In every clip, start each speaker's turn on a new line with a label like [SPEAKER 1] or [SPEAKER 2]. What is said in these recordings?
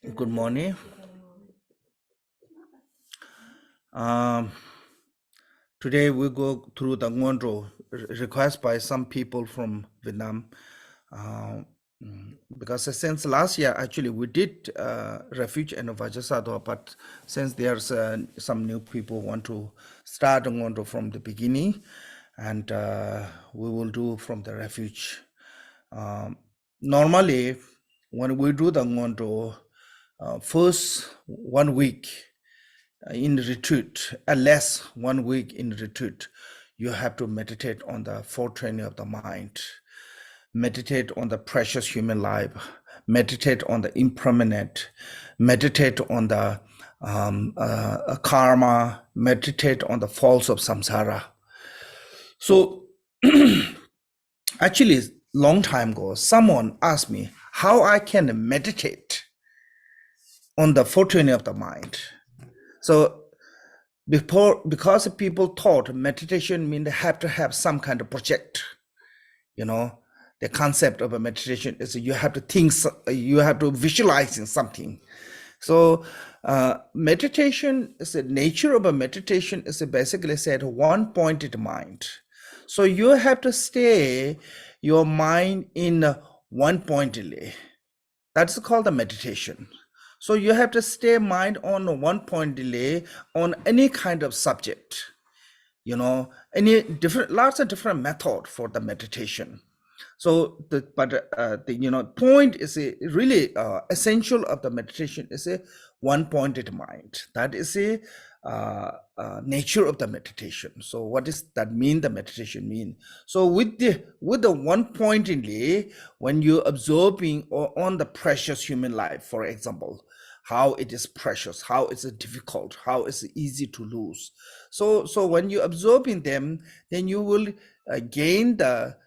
[SPEAKER 1] Good morning. Um, Today we go through the Ngondro request by some people from Vietnam. Uh, because since last year, actually, we did refuge and Vajrasattva, but since there's some new people want to start Ngondro from the beginning, and we will do from the refuge. Normally, when we do the Ngondro, first 1 week, in retreat, at least 1 week in retreat, you have to meditate on the full training of the mind, meditate on the precious human life, meditate on the impermanent, meditate on the karma, meditate on the falls of samsara. So actually, long time ago, someone asked me how I can meditate on the full training of the mind. So because people thought meditation means they have to have some kind of project, the concept of a meditation is you have to think, you have to visualize in something. So meditation is the nature of a meditation is basically said one pointed mind. So you have to stay your mind in one pointedly. That's called the meditation. So you have to stay mind on one point delay on any kind of subject, any different, lots of different method for the meditation. So the point is really essential of the meditation is a one pointed mind. That is a nature of the meditation. So what does that mean? The meditation mean? So with the one pointedly, when you're observing on the precious human life, for example, how it is precious, how it's difficult, how it's easy to lose. So when you're observing them, then you will gain the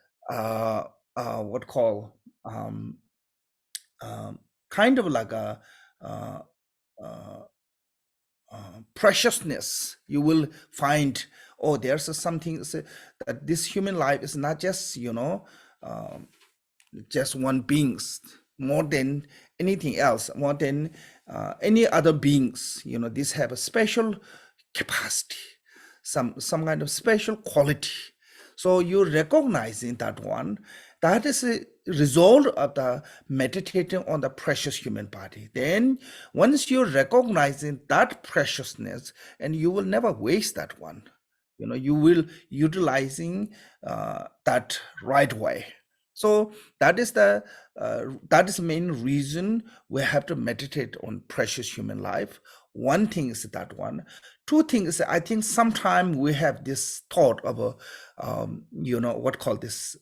[SPEAKER 1] what call kind of like a uh, preciousness. You will find, oh, there's something that this human life is not just just one beings, more than anything else, more than any other beings. These have a special capacity, some kind of special quality. So you recognizing that one, that is a result of the meditating on the precious human body. Then once you're recognizing that preciousness, and you will never waste that one, you will utilizing that right way. So that is the main reason we have to meditate on precious human life. One thing is that one. Two things, I think sometimes we have this thought of a what call this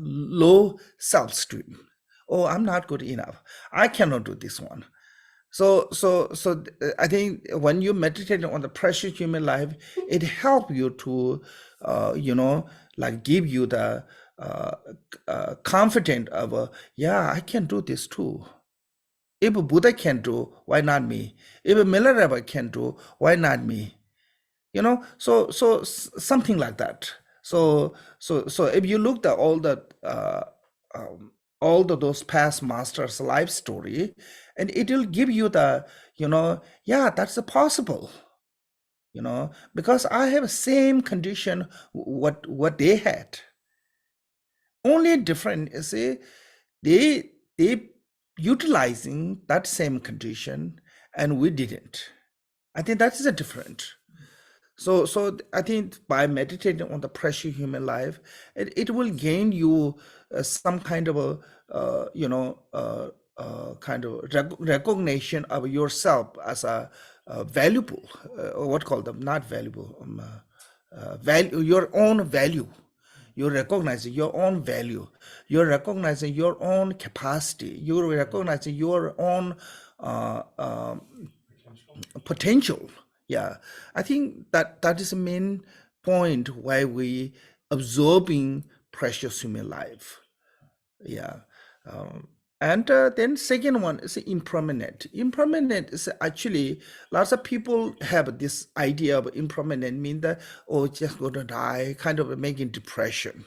[SPEAKER 1] low self-esteem. Oh, I'm not good enough, I cannot do this one. So I think when you meditate on the precious human life, it helps you to like give you the confidence of yeah, I can do this too. If Buddha can do, why not me? If Milarepa can do, why not me? So something like that. So if you look at all those past masters life story, and it will give you the yeah, that's possible, because I have same condition what they had. Only different is they utilizing that same condition, and we didn't. I think that is a different. So I think by meditating on the precious human life, it will gain you some kind of a kind of recognition of yourself as a valuable, what call them, not valuable, value, your own value. You're recognizing your own value. You're recognizing your own capacity. You're recognizing your own potential. Yeah, I think that is the main point why we absorbing precious human life. Yeah. um, and then second one is impermanent. Impermanent is actually, lots of people have this idea of impermanent mean that, oh, just gonna die, kind of making depression,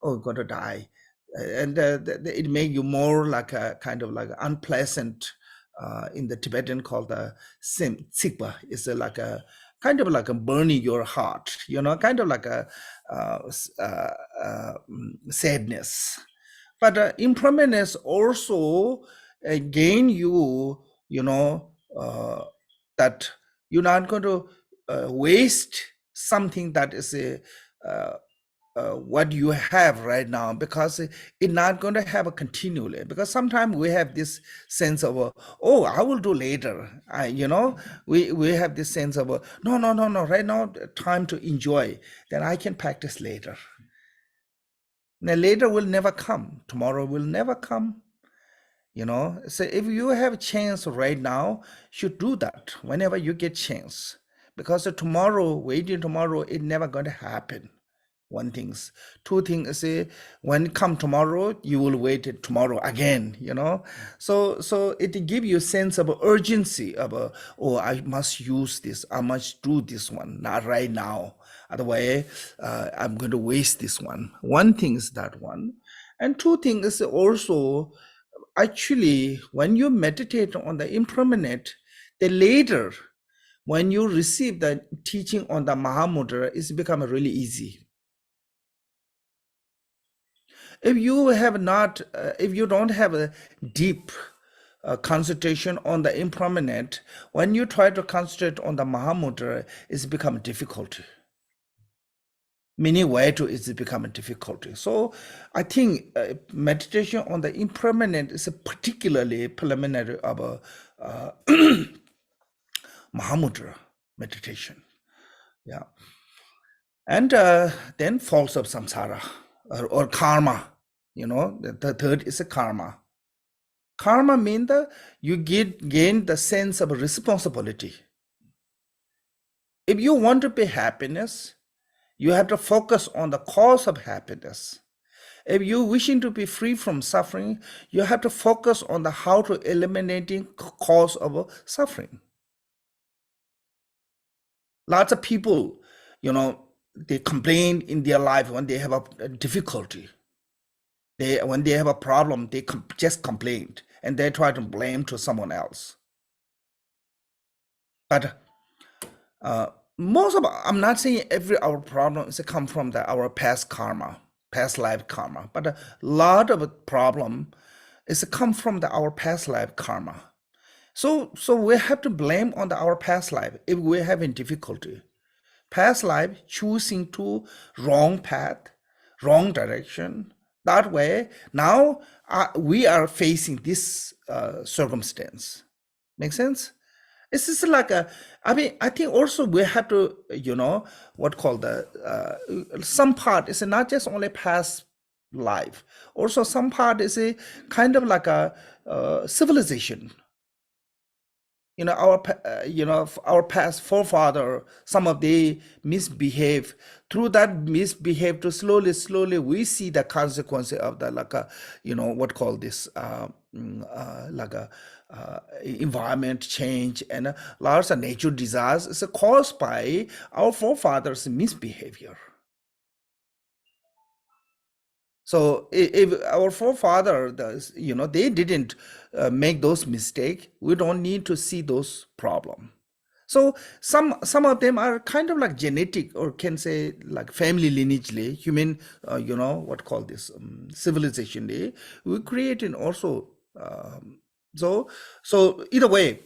[SPEAKER 1] oh, gonna die. and it make you more like a kind of like unpleasant. In the Tibetan called the sim tsikpa is like a kind of like a burning your heart, kind of like a sadness. But impermanence also gain you, you know, that you're not going to waste something that is uh, what you have right now, because it's not going to have a continually, because sometimes we have this sense of oh, I will do later. We have this sense of no, no, no, no, right now time to enjoy, then I can practice later. Now later will never come, tomorrow will never come. So if you have a chance right now, should do that whenever you get chance, because tomorrow, waiting tomorrow, it never going to happen. One things. Two things is when come tomorrow, you will wait it tomorrow again. So it give you a sense of urgency of oh, I must use this, I must do this one, not right now. Otherwise, I'm going to waste this one. One thing is that one. And two things is also, actually, when you meditate on the impermanent, the later, when you receive the teaching on the Mahamudra, it's become really easy. If you have not, if you don't have a deep concentration on the impermanent, when you try to concentrate on the Mahamudra, it's become difficult. Many way to it's become a difficulty. So I think meditation on the impermanent is a particularly preliminary of a Mahamudra meditation. Yeah. And then falls of samsara or karma. The third is a karma. Karma means you gain the sense of responsibility. If you want to be happiness, you have to focus on the cause of happiness. If you wishing to be free from suffering, you have to focus on the how to eliminating cause of suffering. Lots of people, they complain in their life when they have a difficulty. When they have a problem, they just complain and they try to blame to someone else. But most of, I'm not saying every our problem is come from our past karma, past life karma, but a lot of problem is come from our past life karma. So we have to blame on our past life if we're having difficulty. Past life choosing to wrong path, wrong direction. That way, now we are facing this circumstance. Make sense? It's just like I mean, I think also we have to, what called the, some part is not just only past life. Also, some part is a kind of like a civilization. Our past forefather, some of they misbehave. Through that misbehave, to slowly we see the consequence of the like a, what call this like a environment change, and lots of nature disasters is caused by our forefathers misbehavior. So if our forefather does, they didn't make those mistakes, we don't need to see those problem. So some of them are kind of like genetic, or can say like family lineagely, human, what call this civilizationally, we create in also. So either way,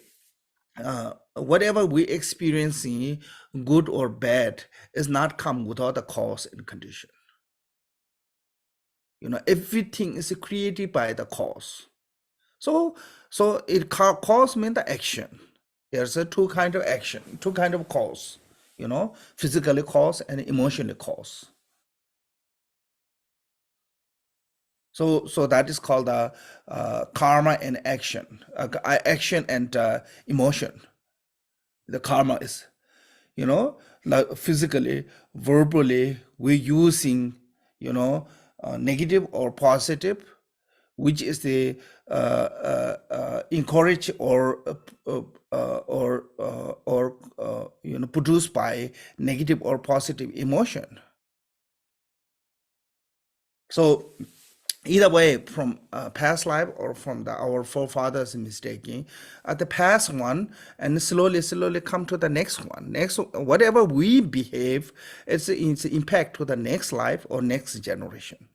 [SPEAKER 1] whatever we experiencing, good or bad, is not come without a cause and condition. Everything is created by the cause. So cause means the action. There's a two kind of action, two kind of cause, physically cause and emotionally cause. So that is called the karma and action, action and emotion. The karma is, like physically, verbally, we're using, negative or positive, which is the encourage or produced by negative or positive emotion. So either way, from past life or from our forefathers mistaking the past one, and slowly come to the next one. Next, whatever we behave, it's impact to the next life or next generation.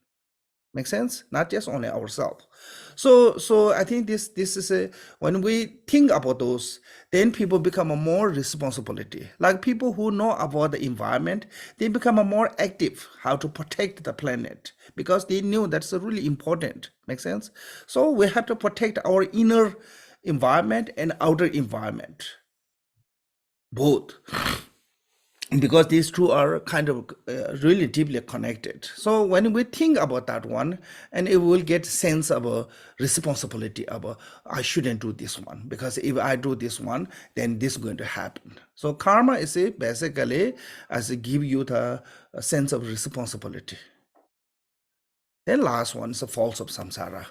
[SPEAKER 1] Make sense? Not just only ourselves. So I think this is a, when we think about those, then people become a more responsibility. Like people who know about the environment, they become a more active how to protect the planet because they knew that's really important. Make sense? So we have to protect our inner environment and outer environment, both, because these two are kind of really deeply connected. So when we think about that one, and it will get sense of a responsibility of I shouldn't do this one, because if I do this one, then this is going to happen. So karma is basically as it give you the sense of responsibility. Then last one is the false of samsara,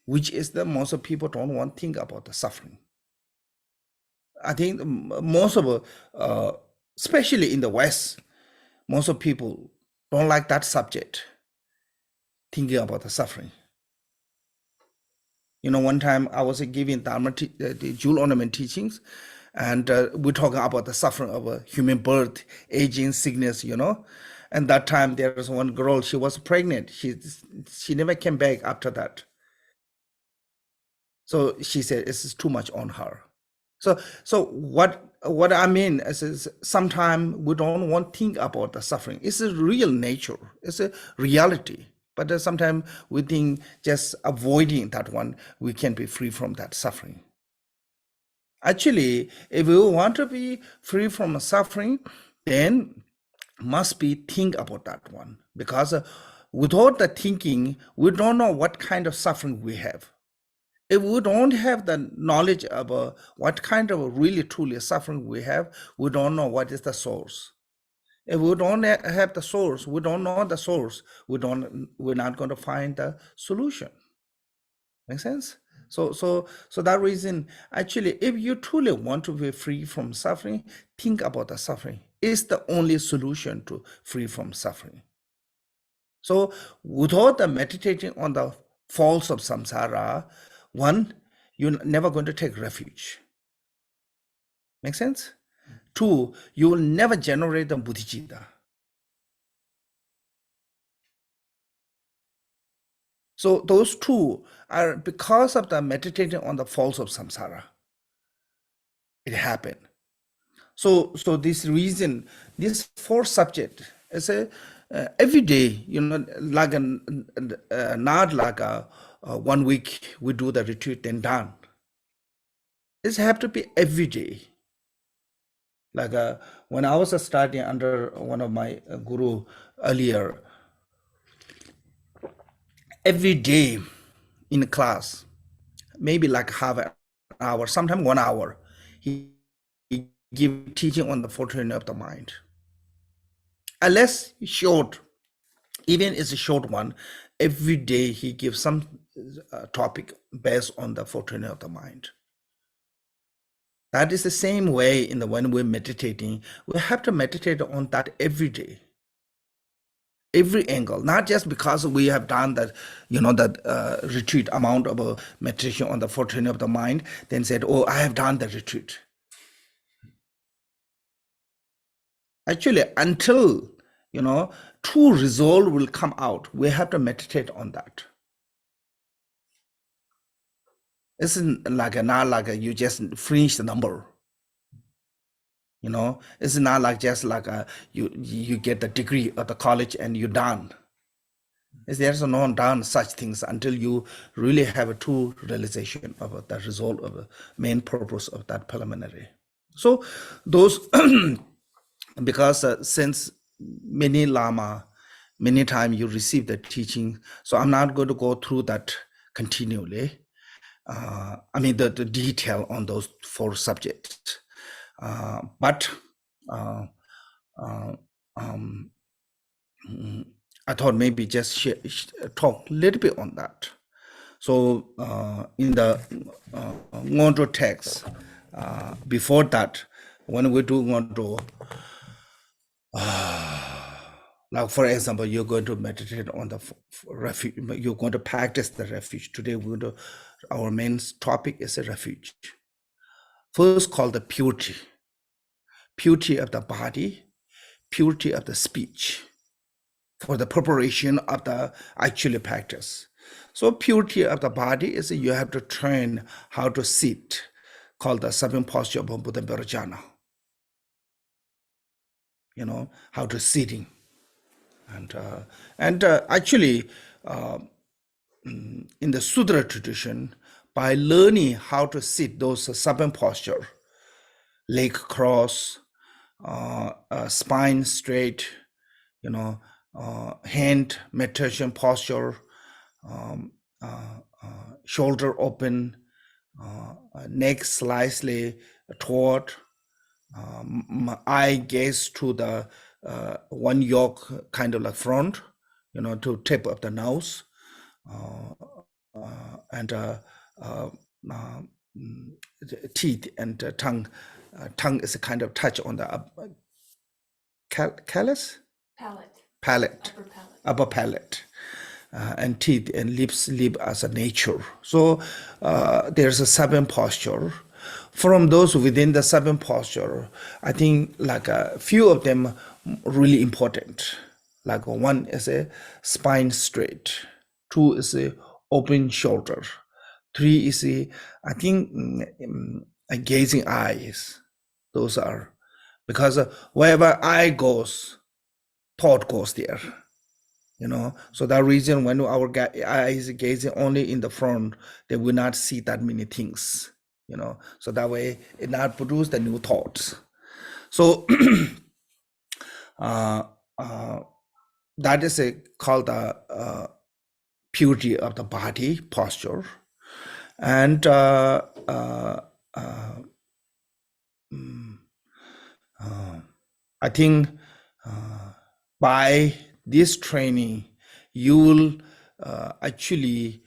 [SPEAKER 1] which is the most of people don't want to think about the suffering. I think most of especially in the West, most of people don't like that subject, thinking about the suffering. You know, one time I was giving Dharma the jewel ornament teachings, and we're talking about the suffering of a human birth, aging, sickness, you know. And that time there was one girl, she was pregnant. She never came back after that. So she said, this is too much on her. So what I mean is sometimes we don't want to think about the suffering. It's a real nature. It's a reality. But sometimes we think just avoiding that one, we can be free from that suffering. Actually, if we want to be free from suffering, then must be think about that one, because without the thinking, we don't know what kind of suffering we have. If we don't have the knowledge of what kind of really truly suffering we have, we don't know what is the source. If we don't have the source, we don't know the source, we're not going to find the solution. Make sense? So that reason, actually, if you truly want to be free from suffering, think about the suffering. It's the only solution to free from suffering. So without the meditating on the falls of samsara, one, you're never going to take refuge. Make sense? Two, you will never generate the bodhicitta. So those two are because of the meditating on the falls of samsara. It happened. So this reason, this four subject is a every day, you know, like not like a 1 week we do the retreat then done. This have to be every day. Like when I was studying under one of my guru earlier, every day in class, maybe like half an hour, sometimes 1 hour, he give teaching on the fortune of the mind. Unless short, even it's a short one, every day he gives some topic based on the fortune of the mind. That is the same way in the when we're meditating, we have to meditate on that every day, every angle, not just because we have done that, you know, that retreat amount of meditation on the fortune of the mind, then said, oh, I have done the retreat. Actually, until, you know, true resolve will come out, we have to meditate on that. It's not like you just finish the number. You know, it's not like just like you get the degree of the college and you're done. There's no done such things until you really have a true realization of the result of the main purpose of that preliminary. So those, because since many Lama, many times you receive the teaching, so I'm not going to go through that continually. I mean the detail on those four subjects, but I thought maybe just talk a little bit on that. So in the Ngondro text, before that, when we do Ngondro, Like for example, you're going to meditate on the refuge. You're going to practice the refuge. Today, our main topic is a refuge. First, called the purity, purity of the body, purity of the speech, for the preparation of the actual practice. So purity of the body is you have to train how to sit, called the seven posture of Buddha Bharajana. How to sitting, and actually, in the Sudra tradition, by learning how to sit those seven posture, leg cross, spine straight, hand meditation posture, shoulder open, neck slightly toward, eye gaze to the one yoke, kind of like front, to tip of the nose, and teeth and tongue. Tongue is a kind of touch on the callus? Palate. Upper palate. And teeth and lips live as a nature. So there's a seven posture. From those within the seven posture, I think like a few of them really important. Like one is a spine straight, two is a open shoulder, three is I think a gazing eyes. Those are because wherever eye goes, thought goes there. So that reason when our eyes gazing only in the front, they will not see that many things. So that way it not produce the new thoughts. So that is called the purity of the body posture, and I think by this training, you will actually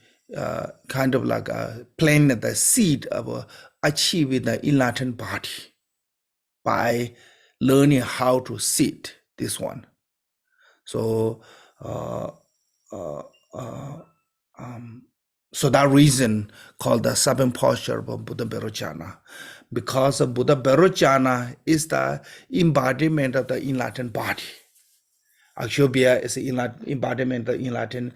[SPEAKER 1] kind of like plant the seed of achieving the enlightened body by learning how to sit this one. So, so that reason called the seven posture of Buddha Bharajana, because Buddha Bharajana is the embodiment of the enlightened body. Akshobhya is the embodiment of the enlightened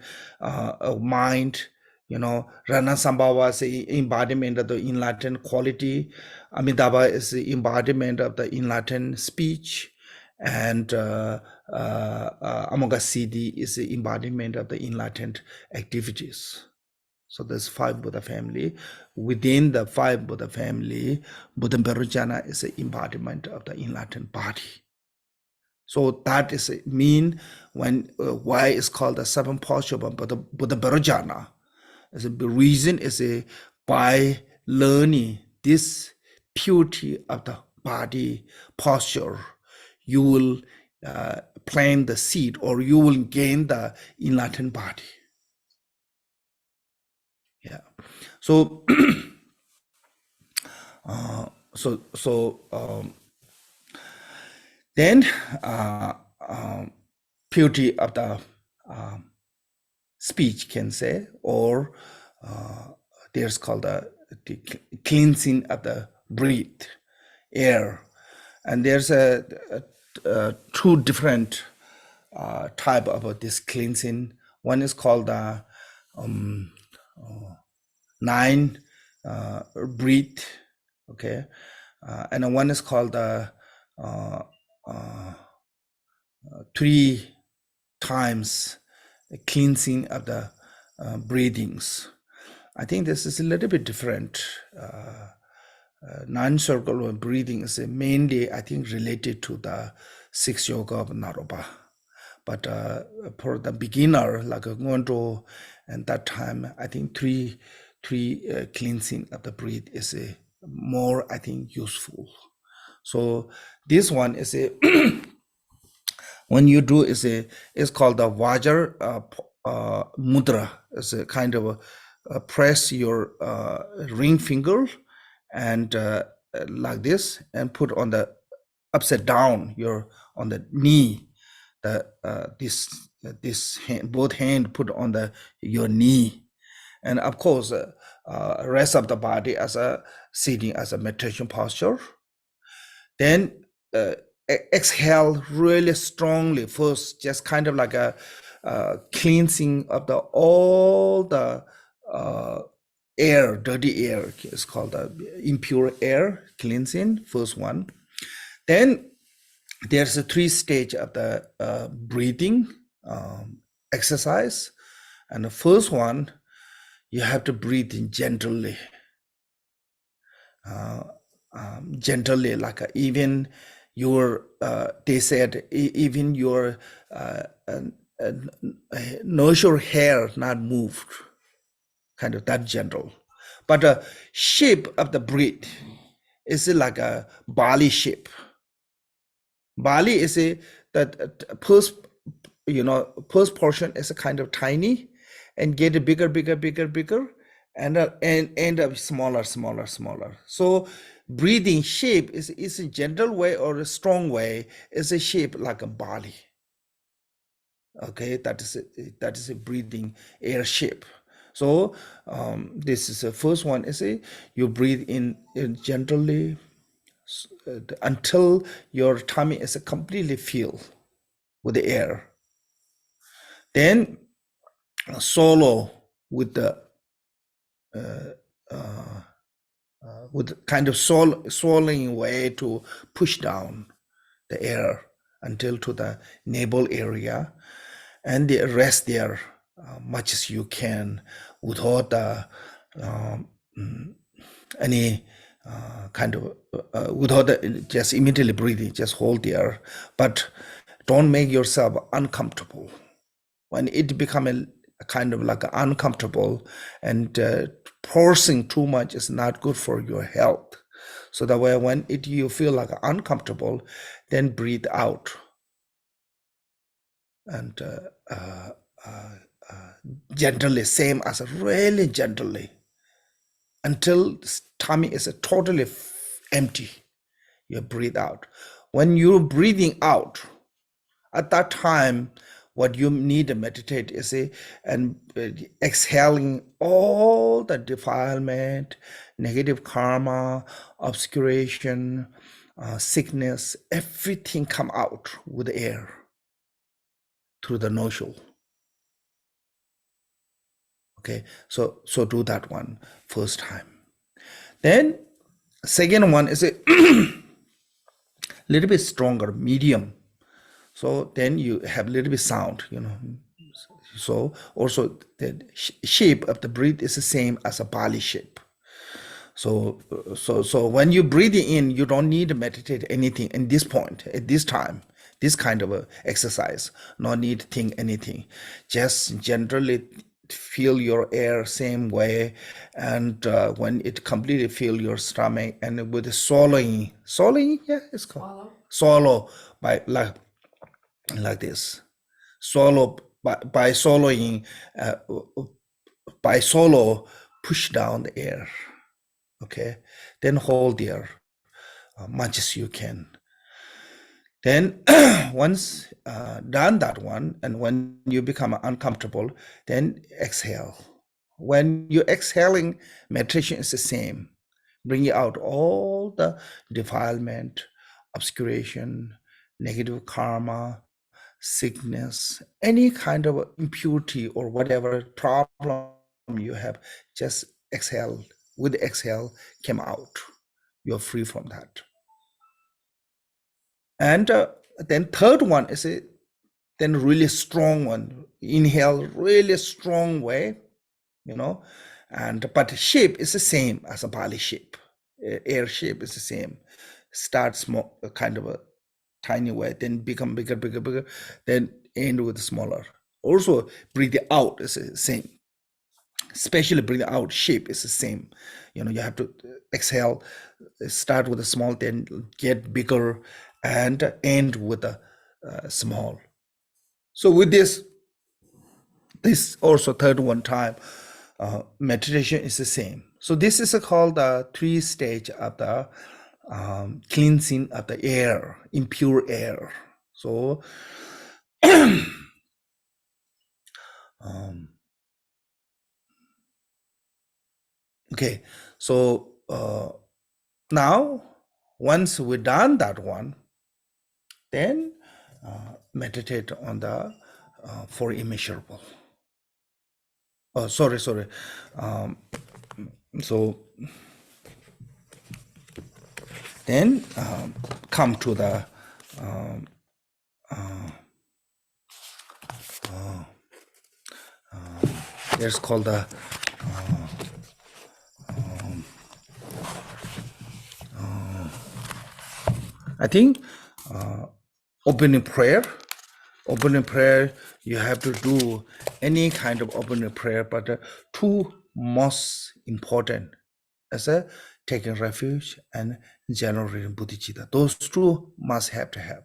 [SPEAKER 1] mind. Rana Sambhava is the embodiment of the enlightened quality. Amitabha is the embodiment of the enlightened speech. And Amoghasiddhi is the embodiment of the enlightened activities. So there's five Buddha family. Within the five Buddha family, Buddha Bharajana is the embodiment of the enlightened body. So that is mean when why it's called the seven posture of Buddha Bharajana. The reason is by learning this purity of the body posture, you will plant the seed, or you will gain the enlightened body. Yeah. So then purity of the speech can say, or there's called the cleansing of the breath, air, and there's two different type of this cleansing. One is called the nine breath, okay, and one is called the 3 times cleansing of the breathings. I think this is a little bit different. Non-circle breathing is mainly, I think, related to the 6 yoga of Naropa. But for the beginner, like a Ngondro, and that time, I think three cleansing of the breath is more, I think, useful. So this one is when you do it's called the Vajra mudra. It's a kind of press your ring finger and like this, and put on the upside down, your on the knee. this hand, both hand put on your knee, and of course rest of the body as a sitting as a meditation posture. Then exhale really strongly first, just kind of like a cleansing of all the air, dirty air. It's called the impure air cleansing, first one. Then there's a 3 stage of the breathing exercise. And the first one, you have to breathe in gently. Gently, like even your, they said, even your nostril hair not moved, kind of that gentle. But the shape of the breath is like a Bali shape. Bali is that first, first portion is a kind of tiny, and get bigger, and end up smaller. So breathing shape is a gentle way or a strong way, is a shape like a Bali. Okay, that is a breathing air shape. So this is the first one. Is you breathe in gently until your tummy is completely filled with the air. Then solo with the with kind of swallowing way to push down the air until to the navel area, and the rest there much as you can without any kind of without just immediately breathing, just hold there, but don't make yourself uncomfortable. When it become a kind of like uncomfortable, and forcing too much is not good for your health. So that way, when you feel like uncomfortable, then breathe out, and gently, same as really gently, until tummy is totally empty. You breathe out. When you're breathing out, at that time, what you need to meditate is and exhaling all the defilement, negative karma, obscuration, sickness, everything come out with air through the nostril. Okay, so do that one first time. Then second one is a little bit stronger, medium. So then you have a little bit sound, So also the shape of the breath is the same as a Bali shape. So when you breathe in, you don't need to meditate anything in this point, at this time, this kind of a exercise, no need to think anything. Just generally feel your air same way, and when it completely fill your stomach, and with the swallowing, yeah, it's called swallow by like this, swallow by swallowing, by swallow, push down the air. Okay, then hold there much as you can. Then once done that one, and when you become uncomfortable, then exhale. When you're exhaling, meditation is the same. Bring out all the defilement, obscuration, negative karma, sickness, any kind of impurity or whatever problem you have, just exhale. With exhale, came out. You're free from that. And then third one is then really strong one. Inhale really strong way, and but shape is the same as a Bali shape. Air shape is the same. Start small, kind of a tiny way, then become bigger, then end with smaller. Also, breathe out is the same. Especially breathe out shape is the same. You have to exhale, start with a small, then get bigger, and end with a small. So with this also third one time, meditation is the same. So this is called the 3 stage of the cleansing of the air, impure air. So Okay, so now once we done that one, then meditate on the for immeasurable. Oh, sorry. So then come to the there's called the I think opening prayer. Opening prayer, you have to do any kind of opening prayer, but two most important as a taking refuge and generating bodhicitta. Those two must have to have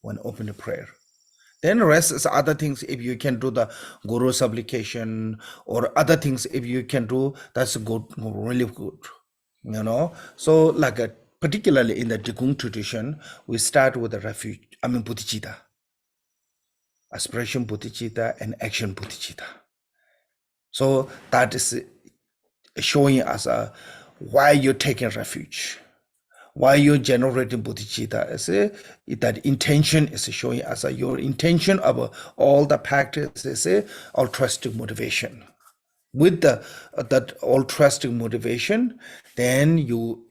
[SPEAKER 1] when opening prayer. Then rest is other things. If you can do the guru supplication or other things, if you can do, that's good, really good. You know, so like particularly in the Drikung tradition, we start with the refuge. I mean bodhicitta, aspiration bodhicitta and action bodhicitta. So that is showing us why you're taking refuge. Why you're generating bodhicitta, that intention is showing us your intention of all the practice is altruistic motivation. With that altruistic motivation, then you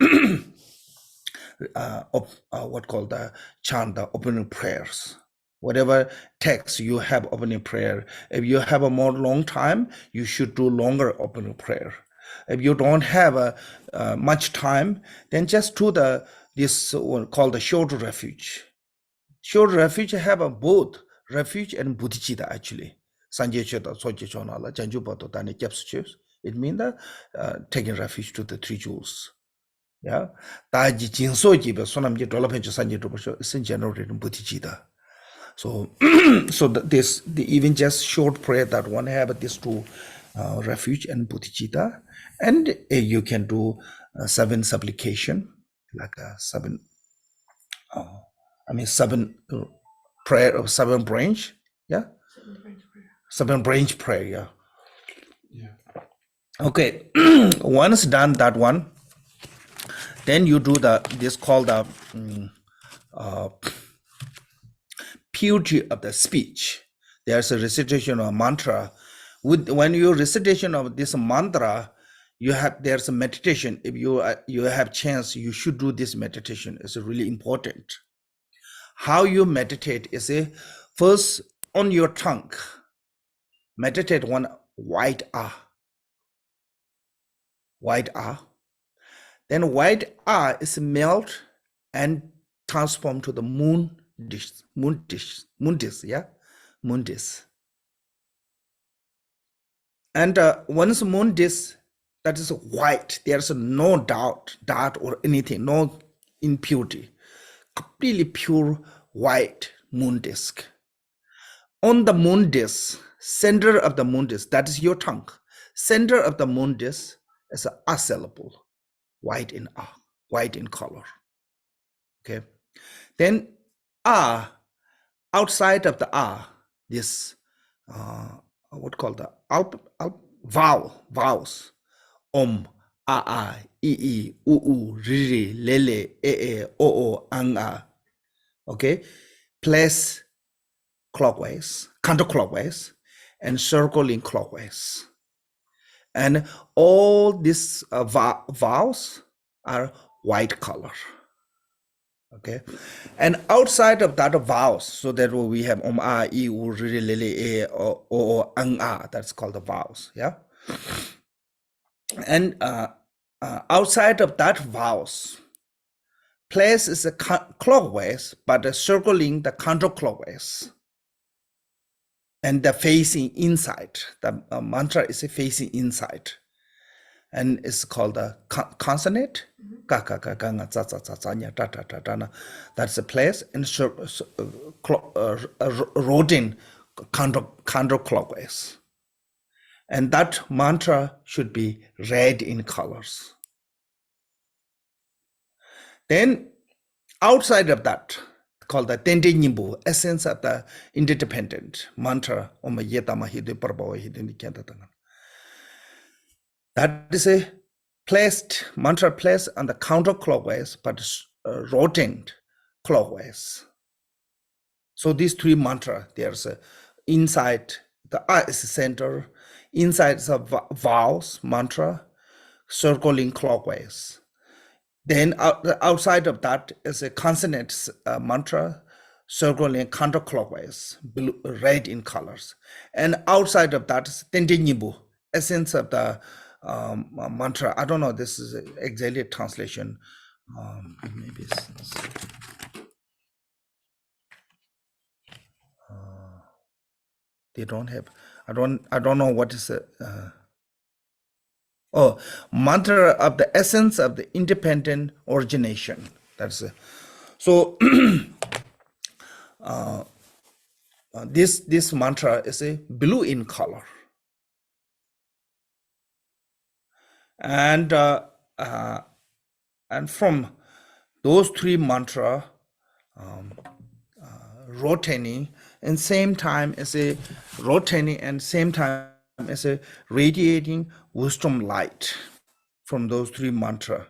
[SPEAKER 1] what called the chant, the opening prayers. Whatever text you have opening prayer, if you have a more long time, you should do longer opening prayer. If you don't have much time, then just do this one called the short refuge. Short refuge have both refuge and bodhicitta actually. Sanje cheta soje chonala janju pato tane kyapsu. It means taking refuge to the three jewels. Yeah, daji jinso jibe sonam je dolaphen sanje to is generating bodhicitta. So, even just short prayer that one have this two refuge and bodhicitta, and you can do 7 supplication, like 7. Seven prayer of 7 branch. Yeah, 7 branch prayer. Yeah. Okay, once done that one, then you do this called the purity of the speech. There's a recitation of mantra. When you recitation of this mantra, there's a meditation. If you have chance, you should do this meditation. It's really important. How you meditate is first on your tongue. Meditate one white R. White R. Then white R is melt and transform to the moon dish, yeah, moon dish. And once moon dish, that is white, there's no doubt, dart or anything, no impurity, completely pure white moon disk. On the moon disk, center of the moon disk, that is your tongue, center of the moon disk is a A syllable, white in A, white in color. Okay, then A, outside of the A, this what called the vowels, a, i, u, ri, lele, o, ang, a. Okay, place clockwise, counterclockwise, and circling clockwise. And all these vowels are white color. Okay, and outside of that vowels, so that we have a, I, u, ri, lele, o, ang, a. That's called the vowels. Yeah, and outside of that vowels, place is a clockwise, but circling the counterclockwise, and the facing inside. The mantra is facing inside, and it's called the consonant. That's the place, and rotating counterclockwise. And that mantra should be red in colors. Then outside of that, called the Tende Nimbu, essence of the interdependent mantra. That is a mantra placed on the counterclockwise, but rotating clockwise. So these three mantra, there's inside the I is the center, inside the vowels mantra, circling clockwise. Then outside of that is a consonant mantra, circling counterclockwise, blue, red in colors. And outside of that is Tendenibu, essence of the mantra. I don't know, this is exactly a translation. Maybe they don't have, I don't know what is it. Mantra of the essence of the independent origination. That's it. So this mantra is a blue in color, and from those three mantra, rotating and same time as a rotating and same time as a radiating wisdom light from those three mantra.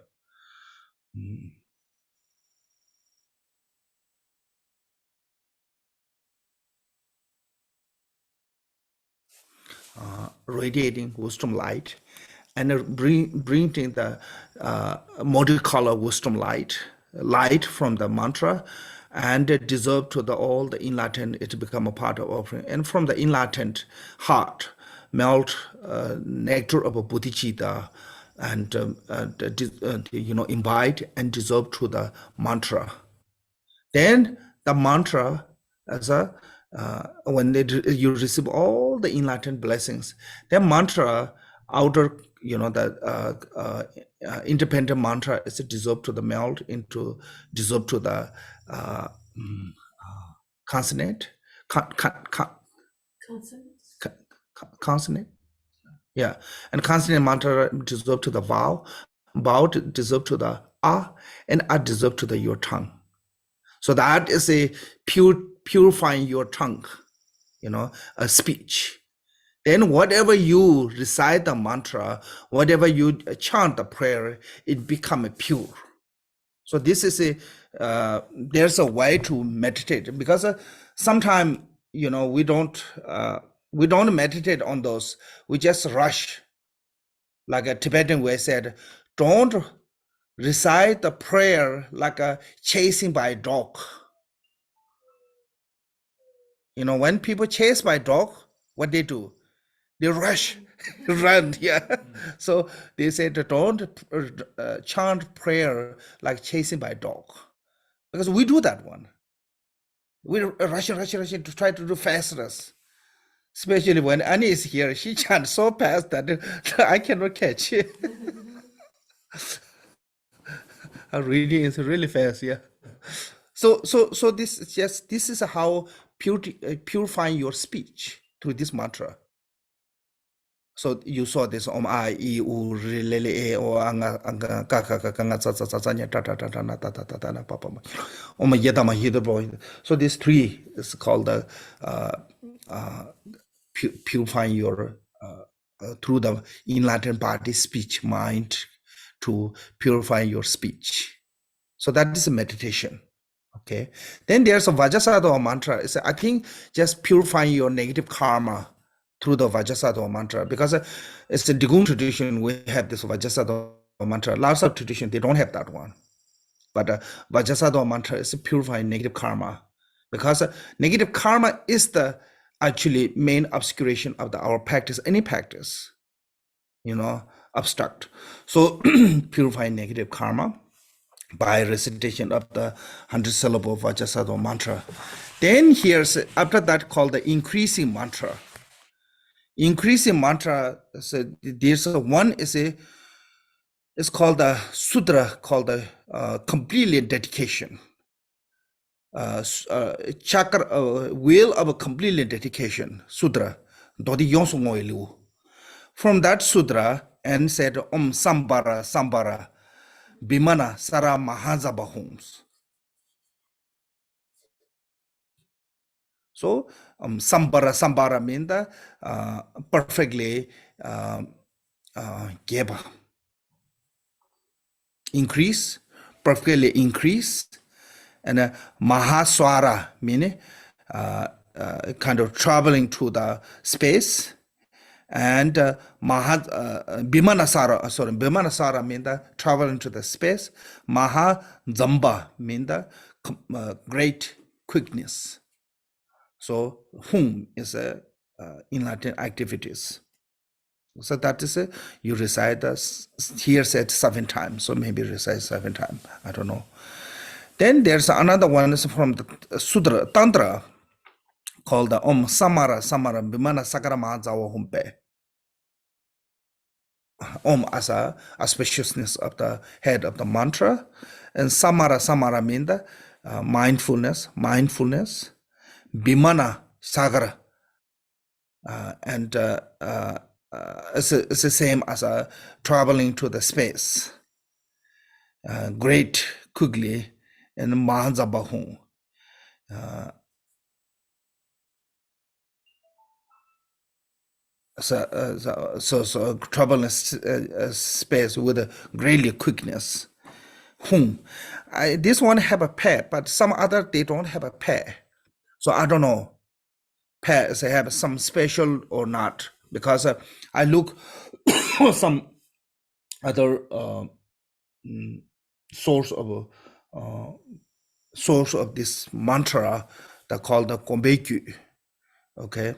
[SPEAKER 1] Radiating wisdom light and bringing the multicolor wisdom light from the mantra, and it dissolve to the all the enlightened, it become a part of offering, and from the enlightened heart melt nectar of a bodhicitta, and imbibe and dissolve to the mantra. Then the mantra, as a when you receive all the enlightened blessings, the mantra outer, the independent mantra is dissolved to the melt into dissolved to the consonant, consonant, yeah, and consonant mantra dissolved to the vowel, vowel dissolved to the ah, and ah dissolved to the your tongue. So that is a purifying your tongue, a speech. Then whatever you recite the mantra, whatever you chant the prayer, it become pure. So this is there's a way to meditate, because sometimes we don't meditate on those. We just rush, like a Tibetan way said, don't recite the prayer like a chasing by a dog. When people chase by dog, what they do? They rush, run, yeah. So they said, don't chant prayer like chasing by dog, because we do that one. We rush to try to do fastness. Especially when Annie is here, she chants so fast that I cannot catch it. Her reading is really fast, yeah. So this is how purifying your speech through this mantra. So you saw this om I e u re le le e o anga ka nga cha cha cha cha nya ta ta ta ta na ta ta ta ta na pa pa ma om ye da ma hi de boy. So this three is called the purifying your through the enlightened body, speech, mind, to purify your speech. So that is a meditation. Okay. Then there's a Vajrasattva mantra. It's, I think, just purifying your negative karma through the Vajrasattva mantra, because it's the Drikung tradition. We have this Vajrasattva mantra. Lots of tradition, they don't have that one. But Vajrasattva mantra is purifying negative karma, because negative karma is the actually main obscuration of our practice, any practice, obstruct. So purifying negative karma by recitation of the 100 syllable Vajrasattva mantra. Then here's, after that, called the increasing mantra. Increasing mantra, so there's one is it's called the sutra, called the completely dedication. Chakra, wheel of a completely dedication, sutra. From that sutra, and said Om Sambara Sambara Bimana Sara Mahazabahums. So sambara mean the perfectly geba, increase, perfectly increase, and mahaswara meaning kind of traveling to the space, and Bimanasara, sorry, Bimanasara mean the travel into the space. Maha Zamba mean the great quickness. So whom is in Latin activities. So that is you recite here said 7 times. So maybe recite 7 times. I don't know. Then there's another one is from the Sutra Tantra called the Om Samara Samara Bimana Sakara Mahazawa Humpe. Om as a auspiciousness of the head of the mantra, and Samara Samara mean the mindfulness, Bimana Sagara, and it's the same as traveling to the space, great quickly, and Mahanzabahung. So travel in space with a greatly quickness. Whom? This one have a pair, but some other they don't have a pair. So I don't know pairs they have some special or not, because I look some other source of this mantra that called the Gombekyu. Okay,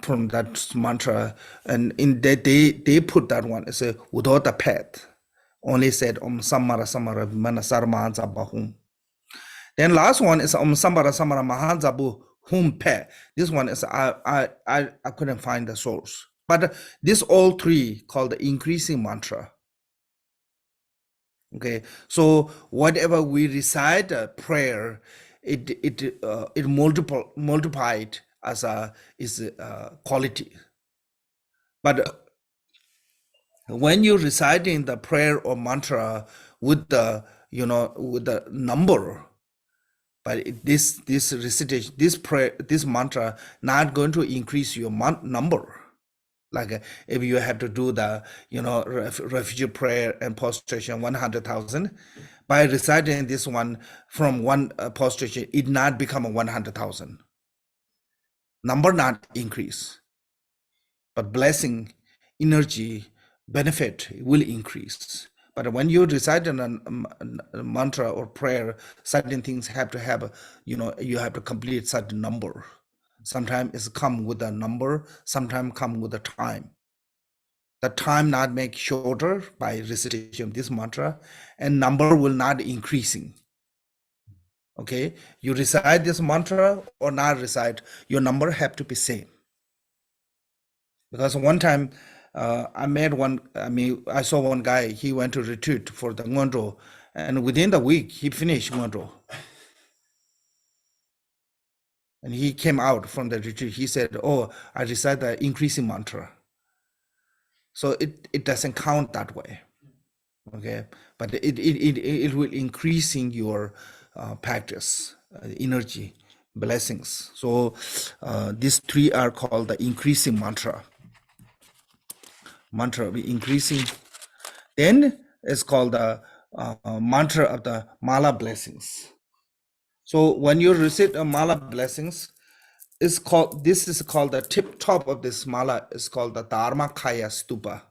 [SPEAKER 1] from that mantra, and in that they put that one as a without a path, only said Om Samara Samara Manasar Mahanzabahum. Then last one is Om Samara Samara Mahanzabu Hum Pe. This one is I couldn't find the source, but this all three called the increasing mantra. Okay, so whatever we recite a prayer, it multiplied as a is quality. But when you reciting the prayer or mantra with the with the number, but this recitation, this prayer, this mantra not going to increase your number. Like if you have to do the refugee prayer and postration 100,000, by reciting this one from one postration, it not become a 100,000. Number not increase, but blessing, energy, benefit will increase. But when you recite a mantra or prayer, certain things have to have, you have to complete certain number. Sometimes it's come with a number, sometimes come with a time. The time not make shorter by recitation of this mantra, and number will not increasing. Okay, you recite this mantra or not recite, your number have to be same. Because one time I saw one guy, he went to retreat for the Ngondro, and within the week he finished Ngondro. And he came out from the retreat, he said, oh, I recite the increasing mantra. So it doesn't count that way. Okay, but it will increasing your practice, energy, blessings. So these three are called the increasing mantra. Mantra be increasing. Then it's called the mantra of the mala blessings. So when you recite a mala blessings, this is called the tip top of this mala is called the Dharmakaya stupa.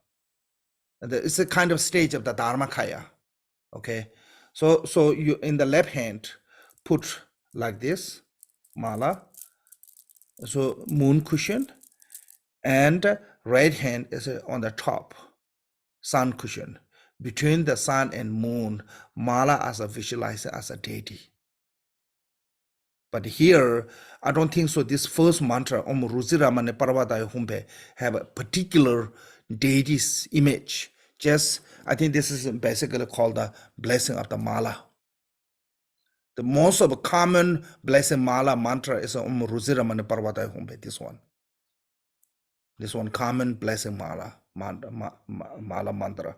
[SPEAKER 1] It's a kind of stage of the Dharmakaya. Okay, so you in the left hand put like this mala, so moon cushion, and right hand is on the top sun cushion. Between the sun and moon, mala as a visualizer as a deity. But here, I don't think so. This first mantra, Om Ruziramane Parvadaya Humpe, have a particular deity's image. Just, I think this is basically called the blessing of the mala. The most of a common blessing mala mantra is Om Ruziramane Parvadaya Humpe, this one. This one common blessing mala mantra.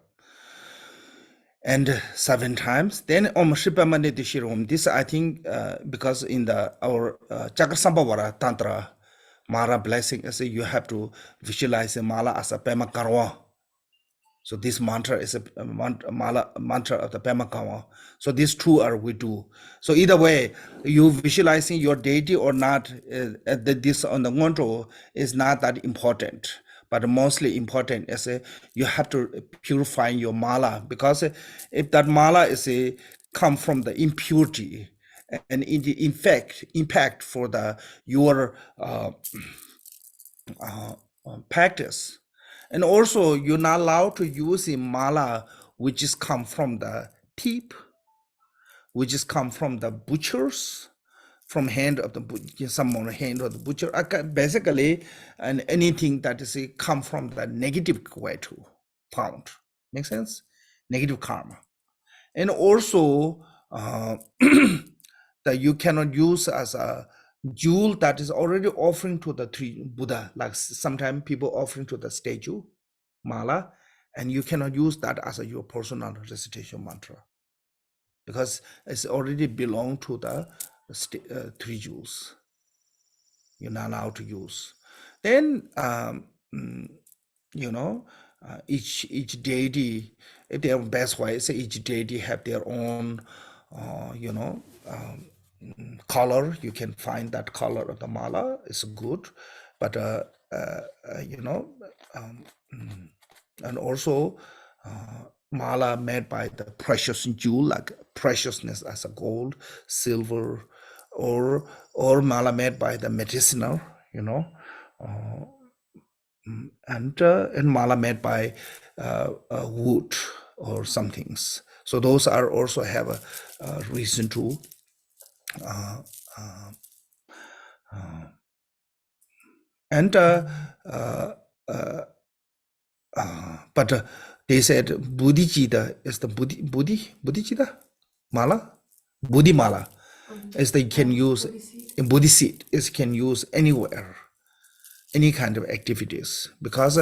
[SPEAKER 1] and 7 times. Then Om Shipamani Dishirom. This I think because in the our Chakra Tantra Mara blessing, I say you have to visualize the Mala as a Pema Karwa. So this mantra is a mantra of the Pema Karwa. So these two are we do. So either way, you visualizing your deity or not, this on the Ngondro is not that important. But mostly important is you have to purify your mala, because if that mala is come from the impurity, and in fact impact for the your practice. And also you're not allowed to use a mala which is come from the tip, which is come from the butchers, from hand of the someone hand of the butcher. Basically, and anything that is come from the negative way to found. Make sense? Negative karma. And also that you cannot use as a jewel that is already offering to the three Buddha, like sometimes people offering to the statue, mala, and you cannot use that as your personal recitation mantra, because it's already belong to the three jewels. You're not allowed to use. Then you know, each deity, their best way. So each deity have their own, you know, color. You can find that color of the mala is good, but you know, and also mala made by the precious jewel, like preciousness as a gold, silver, or mala made by the medicinal, you know, and mala made by wood or some things. So those are also have a reason to and but they said Bodhicitta is the Bodhicitta mala, Bodhi mala is they can use in Bodhi seed is can use anywhere, any kind of activities, because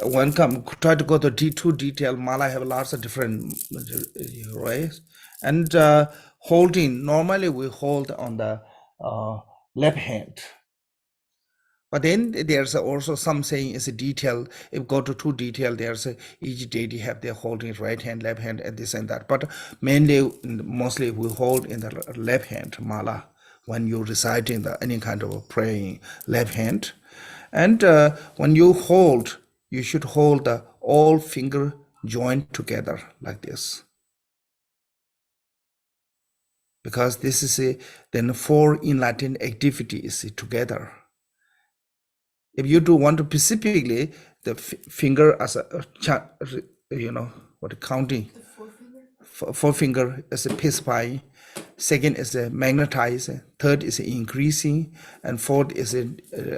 [SPEAKER 1] one come try to go to too detail. Mala have lots of different ways, and holding normally we hold on the left hand. But then there's also some saying is a detail. If go to too detail, there's each deity have their holding right hand, left hand, and this and that. But mainly, mostly we hold in the left hand mala when you recite in the any kind of praying left hand. And when you hold, you should hold the all finger joined together like this, because this is a then four in Latin activities together. If you do want to specifically the finger as a you know what counting, four finger is a pacifying, second is a magnetizing, third is a increasing, and fourth is a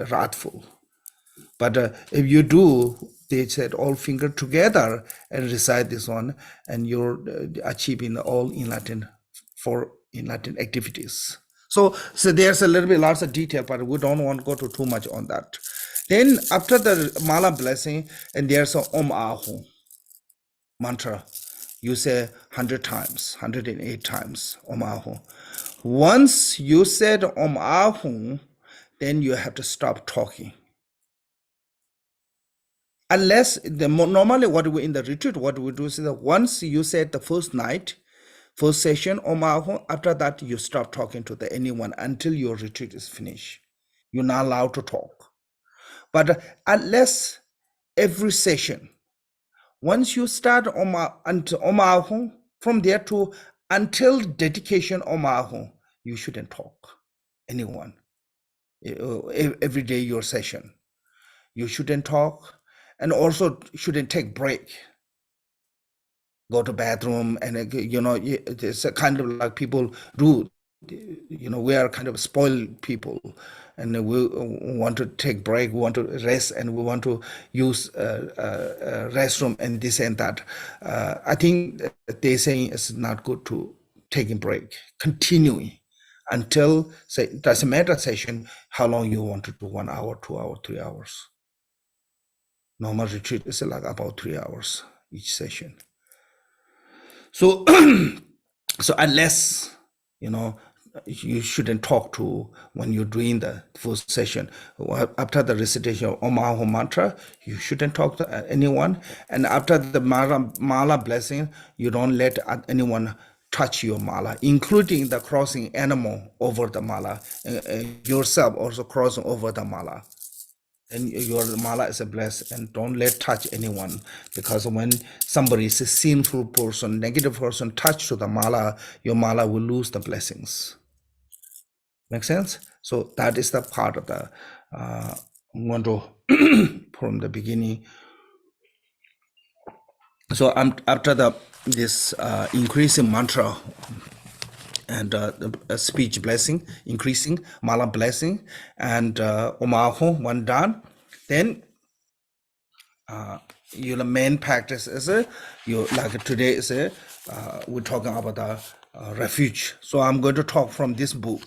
[SPEAKER 1] wrathful. But if you do, they said all finger together and recite this one, and you're achieving all in Latin for in Latin activities. So there's a little bit lots of detail, but we don't want to go to too much on that. Then after the mala blessing, and there's a Om Ahu mantra. You say 100 times, 108 times Om Ahu. Once you said Om Ahu, then you have to stop talking. Unless normally what we in the retreat, what we do is that once you said the first night, first session, Om Ahu, after that you stop talking to anyone until your retreat is finished. You're not allowed to talk. But unless every session, once you start Om Ahu, from there to until dedication Om Ahu, you shouldn't talk anyone. Every day your session, you shouldn't talk, and also shouldn't take break, go to bathroom, and you know it's a kind of like people do. You know, we are kind of spoiled people, and we want to take break, we want to rest, and we want to use restroom and this and that. I think they saying it's not good to taking break, continuing until say doesn't matter session how long you want to do, 1 hour, 2 hour, 3 hours. Normal retreat is like about 3 hours each session. So, so unless you shouldn't talk to when you're doing the full session. After the recitation of Om mantra, you shouldn't talk to anyone. And after the mala blessing, you don't let anyone touch your mala, including the crossing animal over the mala, yourself also crossing over the mala. And your mala is a bless, and don't let touch anyone, because when somebody is a sinful person, negative person touch to the mala, your mala will lose the blessings. Make sense? So that is the part of the Ngondro from the beginning. So after this increasing mantra and the speech blessing, increasing mala blessing, and omaho one done, then your main practice is you like today is we're talking about the refuge. So I'm going to talk from this book.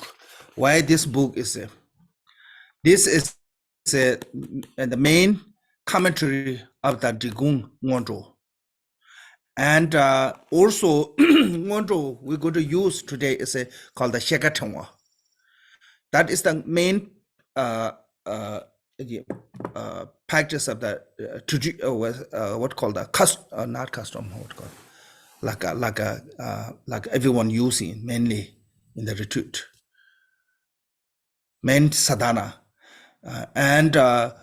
[SPEAKER 1] Why this book is this is the main commentary of the Drikung Ngondro. And also Ngondro we're going to use today is called the Shekatangwa. That is the main practice of the what called the custom, not custom, what called like everyone using mainly in the retreat, main sadhana. And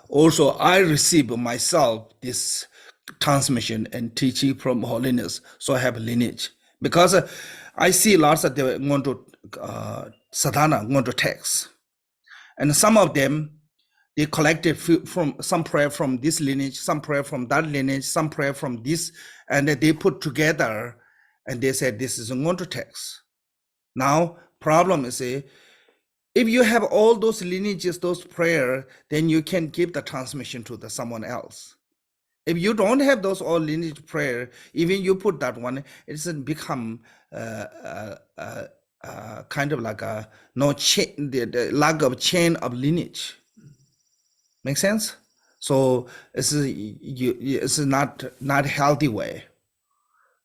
[SPEAKER 1] also I receive myself this transmission and teaching from holiness, so I have a lineage, because I see lots of the Ngondro sadhana, Ngondro texts, and some of them they collected from some prayer from this lineage, some prayer from that lineage, some prayer from this, and they put together, and they said this is a Ngondro text. Now problem is if you have all those lineages, those prayer, then you can give the transmission to the someone else. If you don't have those all lineage prayer, even you put that one, it's become kind of like a no chain, the lack of chain of lineage. Make sense? So it's not healthy way.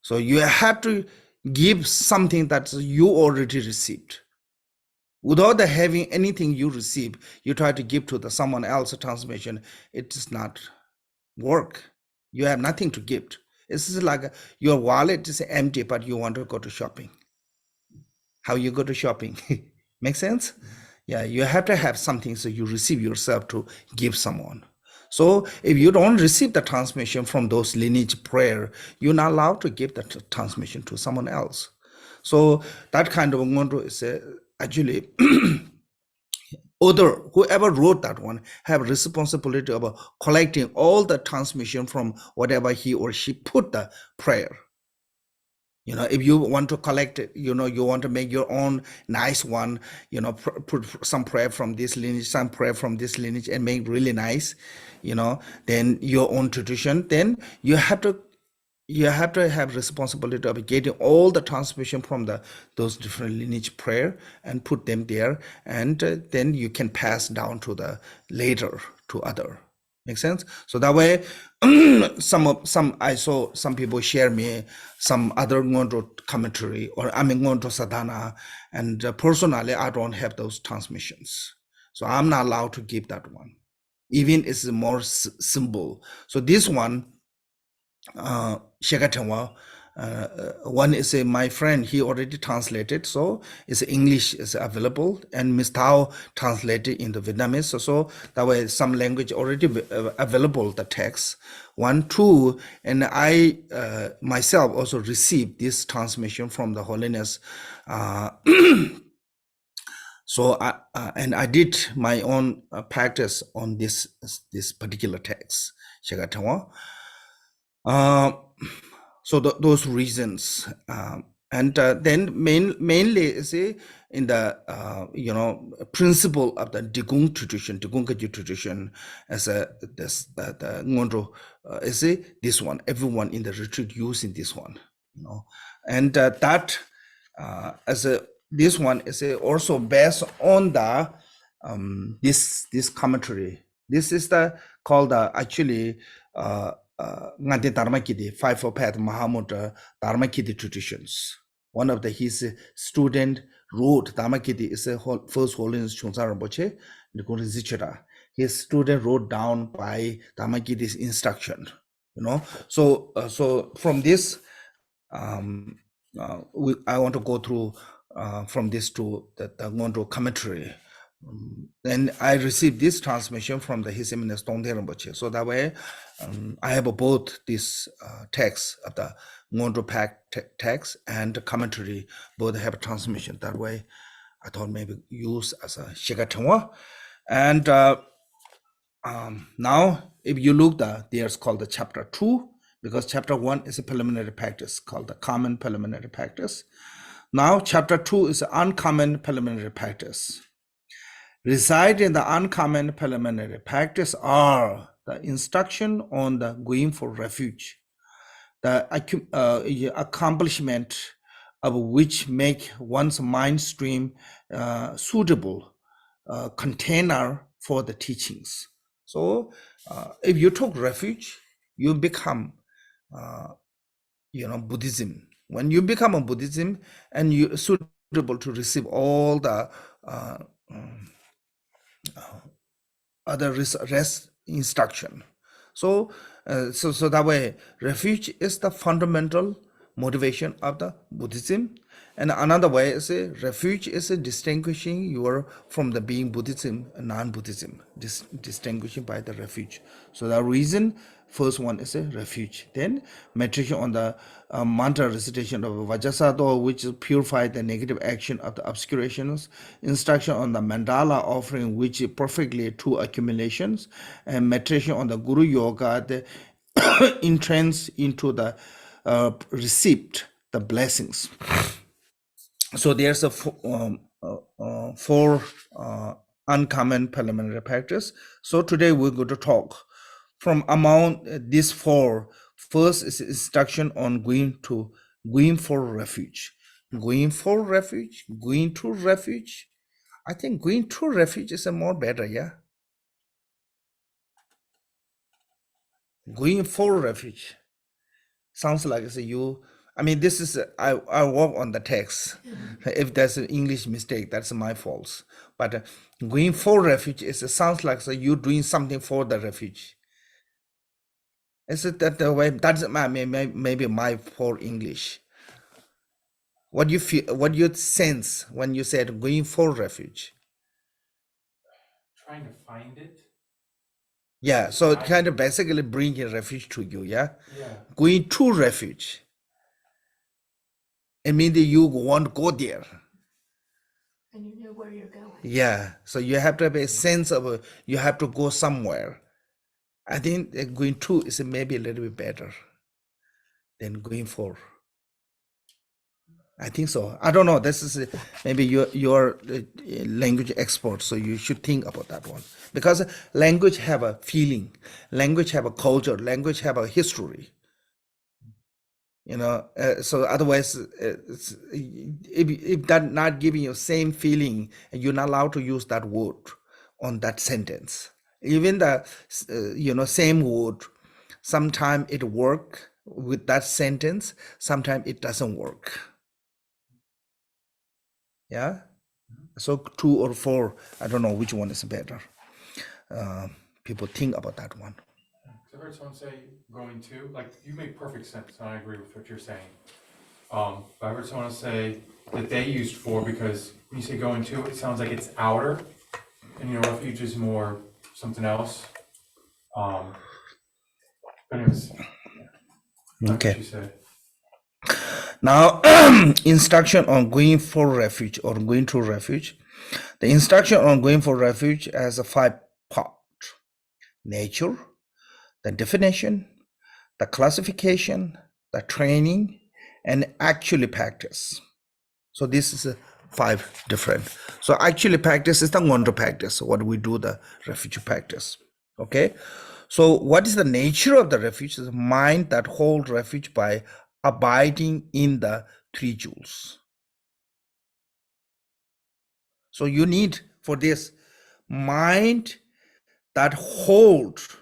[SPEAKER 1] So you have to give something that you already received. Without having anything you receive, you try to give to the someone else transmission, it does not work. You have nothing to give. It's like your wallet is empty, but you want to go to shopping. How you go to shopping? Make sense? Yeah, you have to have something so you receive yourself to give someone. So if you don't receive the transmission from those lineage prayer, you're not allowed to give the transmission to someone else. So that kind of Ngondro is actually whoever wrote that one have responsibility of collecting all the transmission from whatever he or she put the prayer. If you want to collect it, you want to make your own nice one, put some prayer from this lineage, some prayer from this lineage, and make really nice, then your own tradition, then you have to have responsibility of getting all the transmission from those different lineage prayer and put them there, and then you can pass down to the later to other. Make sense? So that way, some I saw some people share me some other Ngondro commentary, or Ngondro sadhana, and personally I don't have those transmissions, so I'm not allowed to give that one. Even it's more symbol. So this one, Shekatangwa, one is my friend, he already translated, so it's English is available, and Ms. Tao translated into Vietnamese, so that way some language already available, the text. 1, 2, and I myself also received this transmission from the Holiness. So I did my own practice on this particular text, Shekatangwa. So those reasons, and then mainly see in the principle of the Drikung tradition, Drikung tradition, as the Ngondro is this one. Everyone in the retreat using this one, and that as this one is also based on the this commentary. This is the called actually. ngante Dharma Kiti, five for path Mahamudra Dharma Kiti traditions. One of his student wrote Dharma Kiti is a first Holiness Chungsa Rinpoche, Nikuri Zichara. His student wrote down by Dharma Kiti's instruction. So from this, I want to go through from this to the Ngondro commentary. Then I received this transmission from His Eminence Tongde Rinpoche. So that way, I have both this text of the Ngondro text and the commentary, both have a transmission. That way, I thought maybe use as a Shigatangwa. And now, if you look, there's called the chapter 2, because chapter 1 is a preliminary practice called the common preliminary practice. Now, chapter 2 is an uncommon preliminary practice. Reside in the uncommon preliminary practice are the instruction on the going for refuge, the accomplishment of which make one's mind stream suitable container for the teachings. So if you took refuge, you become Buddhism. When you become a Buddhism and you're suitable to receive all the other rest instruction. So that way, refuge is the fundamental motivation of the Buddhism. And another way is refuge is distinguishing you from the being Buddhism and non-Buddhism, distinguishing by the refuge. So the reason, first one is a refuge. Then meditation on the mantra recitation of Vajrasattva, which purify the negative action of the obscurations. Instruction on the mandala offering, which is perfectly two accumulations. And meditation on the Guru Yoga, the entrance into the receipt, the blessings. So there's a four uncommon preliminary practice. So today we're going to talk from among these four. First is instruction on going for refuge. Going for refuge, going to refuge. I think going to refuge is a more better, yeah. Going for refuge sounds like it's this is I work on the text. If there's an English mistake, that's my fault. But going for refuge sounds like you doing something for the refuge. Is it that the way? That's maybe my poor English. What you feel? What you sense when you said going for refuge?
[SPEAKER 2] Trying to find it.
[SPEAKER 1] Yeah, so it kind of basically bringing refuge to you. Yeah.
[SPEAKER 2] Yeah.
[SPEAKER 1] Going to refuge. It means that you want to go there.
[SPEAKER 3] And you know where you're going.
[SPEAKER 1] Yeah, so you have to have a sense of you have to go somewhere. I think going to is maybe a little bit better than going for. I think so. I don't know. This is maybe you're language expert, so you should think about that one, because language have a feeling, language have a culture, language have a history. So otherwise, if that not giving you same feeling, you're not allowed to use that word on that sentence. Even the same word, sometimes it work with that sentence, sometimes it doesn't work. Yeah. So 2 or 4, I don't know which one is better. People think about that one.
[SPEAKER 2] I've heard someone say going to, like, you make perfect sense, and I agree with what you're saying. But I heard someone say that they used for, because when you say going to, it sounds like it's outer, and refuge is more something else. Anyways,
[SPEAKER 1] okay.
[SPEAKER 2] What you said.
[SPEAKER 1] Now, instruction on going for refuge or going to refuge. The instruction on going for refuge has a 5 part: nature, the definition, the classification, the training, and actually practice. So this is 5 different. So actually practice is the Ngondro practice, what we do the refuge practice. Okay. So what is the nature of the refuge? Is a mind that holds refuge by abiding in the 3 jewels. So you need for this mind that holds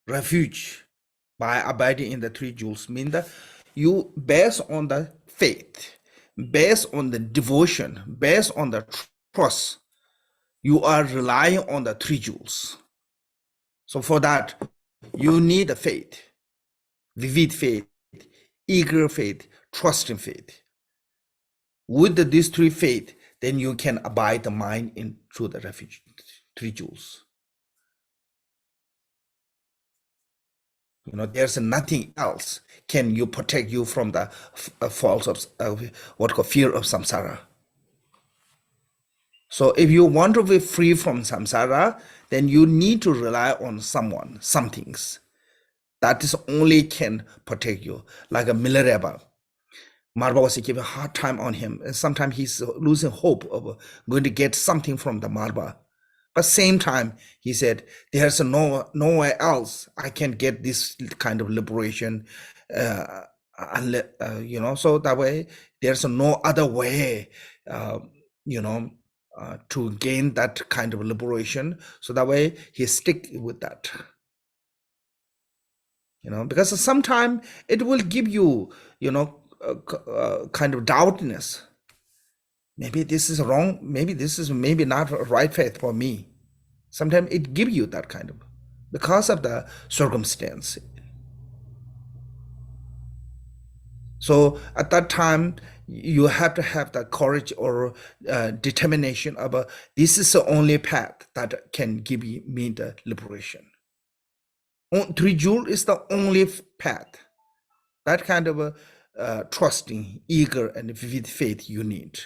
[SPEAKER 1] refuge by abiding in the three jewels mean that you, based on the faith, based on the devotion, based on the trust, you are relying on the three jewels. So for that, you need a faith, vivid faith, eager faith, trusting faith. With these three faith, then you can abide the mind into the refuge, three jewels. There's nothing else can you protect you from the faults of what called fear of samsara. So if you want to be free from samsara, then you need to rely on someone, some things. That is only can protect you. Like a Milarepa. Marba was giving a hard time on him. And sometimes he's losing hope of going to get something from the Marba. But same time, he said, there's nowhere else I can get this kind of liberation. So that way, there's no other way, to gain that kind of liberation. So that way, he stick with that. Because sometimes it will give you, kind of doubtness. Maybe this is wrong. Maybe this is not right faith for me. Sometimes it gives you that kind of, because of the circumstance. So at that time, you have to have the courage or determination of this is the only path that can give me the liberation. Three jewel is the only path. That kind of trusting, eager, and vivid faith you need.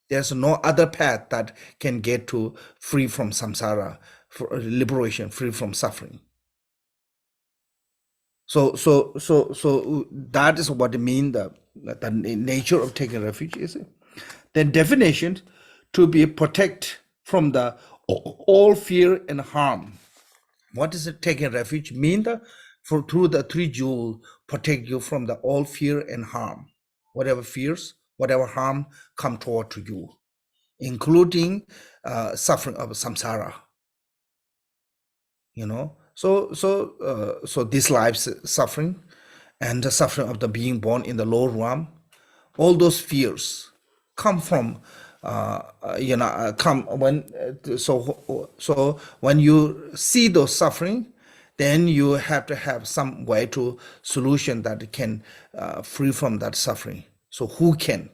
[SPEAKER 1] There's no other path that can get to free from samsara, for liberation, free from suffering. So that is what it means, the nature of taking refuge is. The definition to be protect from the all fear and harm. What does it taking refuge mean? Through the three jewels, protect you from the all fear and harm. Whatever fears, whatever harm come toward to you, including suffering of samsara. So this life's suffering and the suffering of the being born in the lower realm, all those fears come from so when you see those suffering, then you have to have some way to solution that can free from that suffering. So who can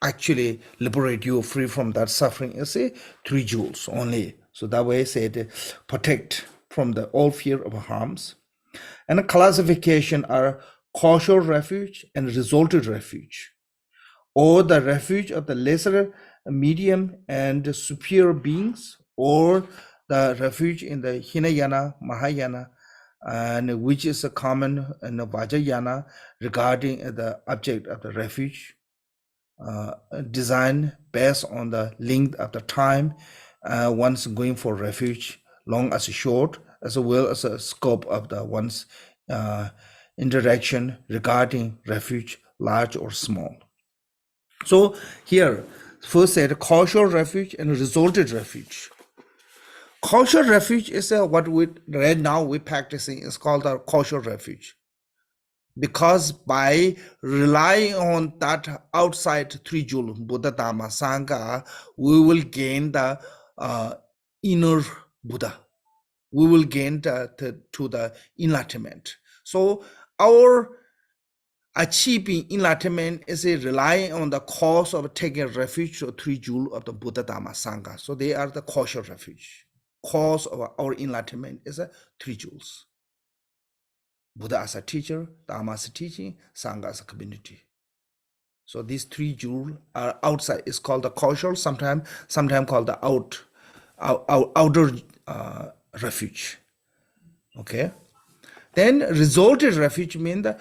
[SPEAKER 1] actually liberate you free from that suffering? You see, three jewels only. So that way said protect from the all fear of harms. And the classification are causal refuge and resulted refuge, or the refuge of the lesser, medium, and superior beings, or the refuge in the Hinayana, Mahayana, and which is a common in the Vajrayana regarding the object of the refuge, design based on the length of the time one's going for refuge, long as short, as well as the scope of the one's interaction regarding refuge, large or small. So here, first said causal refuge and resulted refuge. Causal refuge is what we right now we practicing is called a causal refuge, because by relying on that outside three jewel, Buddha, Dhamma, Sangha, we will gain the inner Buddha. We will gain to the enlightenment. So our achieving enlightenment is relying on the cause of taking refuge to three jewel of the Buddha, Dhamma, Sangha. So they are the causal refuge. Cause of our enlightenment is three jewels. Buddha as a teacher, Dhamma as a teaching, Sangha as a community. So these three jewels are outside. It's called the causal, sometimes called the outer refuge. Okay. Then resulted refuge means that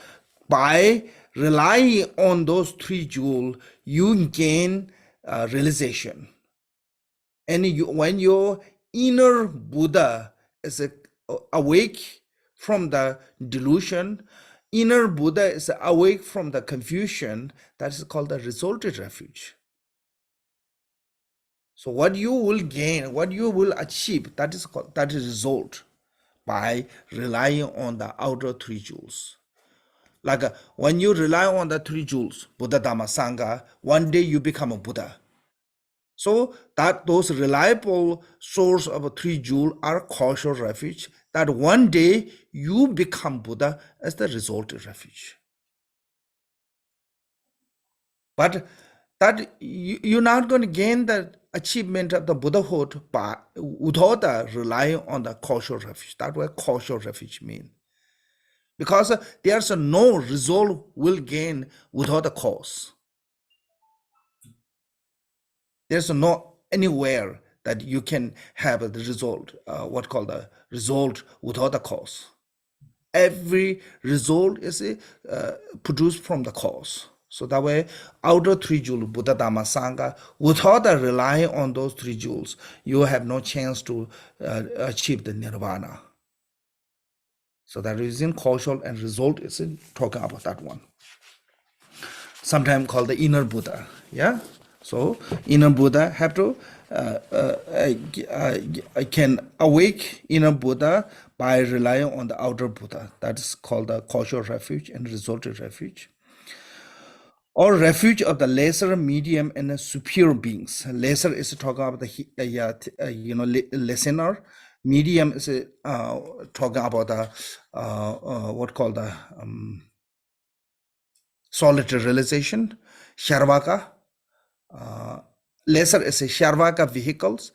[SPEAKER 1] by relying on those three jewels, you gain realization. And when your inner Buddha is awake from the delusion, inner Buddha is awake from the confusion, that is called the resulted refuge. So what you will gain, what you will achieve, that is result. by relying on the outer three jewels. Like when you rely on the three jewels, Buddha, Dhamma, Sangha, one day you become a Buddha. So that those reliable source of three jewel are causal refuge, that one day you become Buddha as the resultant refuge. But that you're not going to gain the achievement of the Buddhahood by, without relying on the causal refuge. That's what causal refuge means. Because there's no result will gain without a cause. There's no anywhere that you can have the result, what called the result without a cause. Every result is produced from the cause. So that way, outer three jewels, Buddha, Dhamma, Sangha, without relying on those three jewels, you have no chance to achieve the nirvana. So that reason, causal and result is talking about that one. Sometimes called the inner Buddha. Yeah. So inner Buddha have to can awake inner Buddha by relying on the outer Buddha. That is called the causal refuge and resultant refuge, or refuge of the lesser, medium, and the superior beings. Lesser is talking about the listener. Medium is talking about the what called the solitary realization. Sharvaka. Lesser is a Sharvaka vehicles.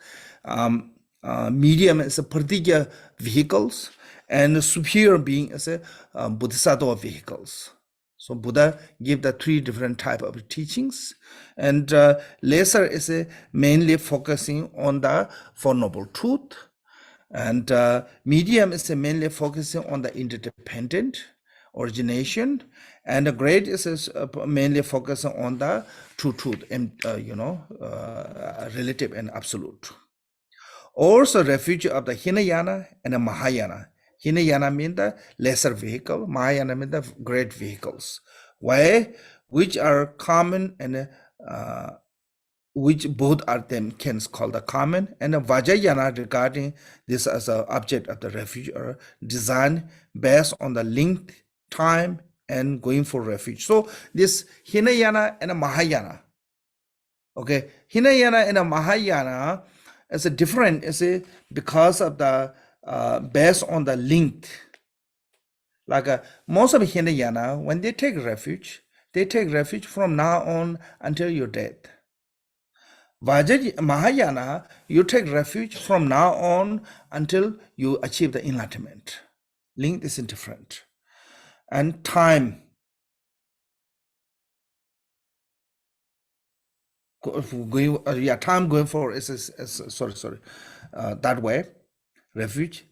[SPEAKER 1] Medium is a Pratigya vehicles, and superior being is a Bodhisattva vehicles. So Buddha give the three different type of teachings, and lesser is mainly focusing on the Four Noble Truth, and medium is mainly focusing on the interdependent origination, and the great is mainly focusing on the true truth and relative and absolute. Also refuge of the Hinayana and the Mahayana. Hinayana means the lesser vehicle, Mahayana means the great vehicles, which are common, and which both are them can call the common, and the Vajrayana regarding this as an object of the refuge or design based on the length, time, and going for refuge. So this Hinayana and a Mahayana. Okay, Hinayana and a Mahayana is a different, because of the based on the length. Like most of Hinayana, when they take refuge from now on until your death. Mahayana, you take refuge from now on until you achieve the enlightenment. Length is different. And time. Time going forward is that way. Refuge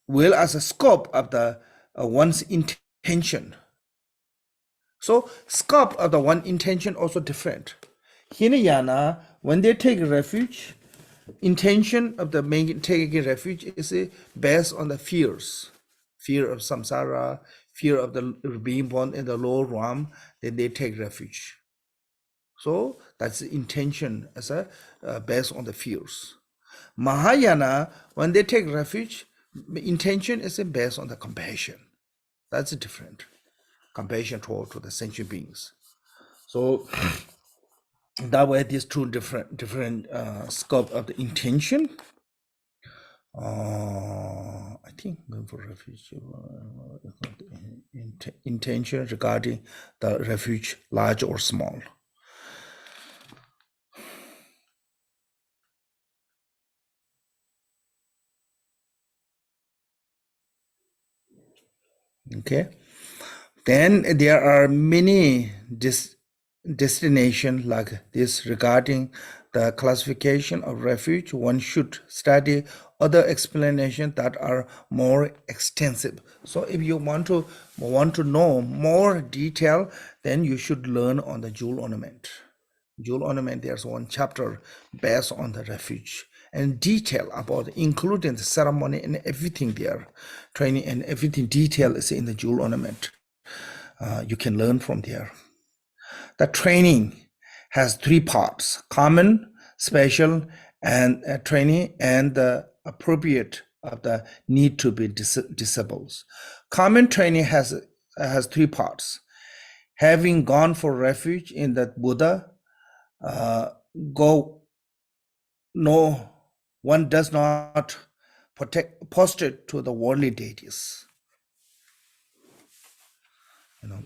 [SPEAKER 1] will as a scope of the one's intention. So scope of the one intention also different. Hinayana, when they take refuge, intention of the taking refuge is based on the fears. Fear of samsara, fear of the being born in the lower realm, then they take refuge. So that's the intention as based on the fears. Mahayana, when they take refuge, intention is based on the compassion. That's different. Compassion toward to the sentient beings. So that way, these two different scope of the intention. I think going for refuge, intention regarding the refuge, large or small. Okay. Then there are many destinations like this regarding the classification of refuge. One should study other explanations that are more extensive. So if you want to know more detail, then you should learn on the jewel ornament. Jewel ornament, there's one chapter based on the refuge and detail about including the ceremony and everything there. Training and everything detail is in the jewel ornament. You can learn from there. The training has three parts: common, special, and training, and the appropriate of the need to be disabled. Common training has three parts. Having gone for refuge in the Buddha, go no one does not prostrate to the worldly deities. You know,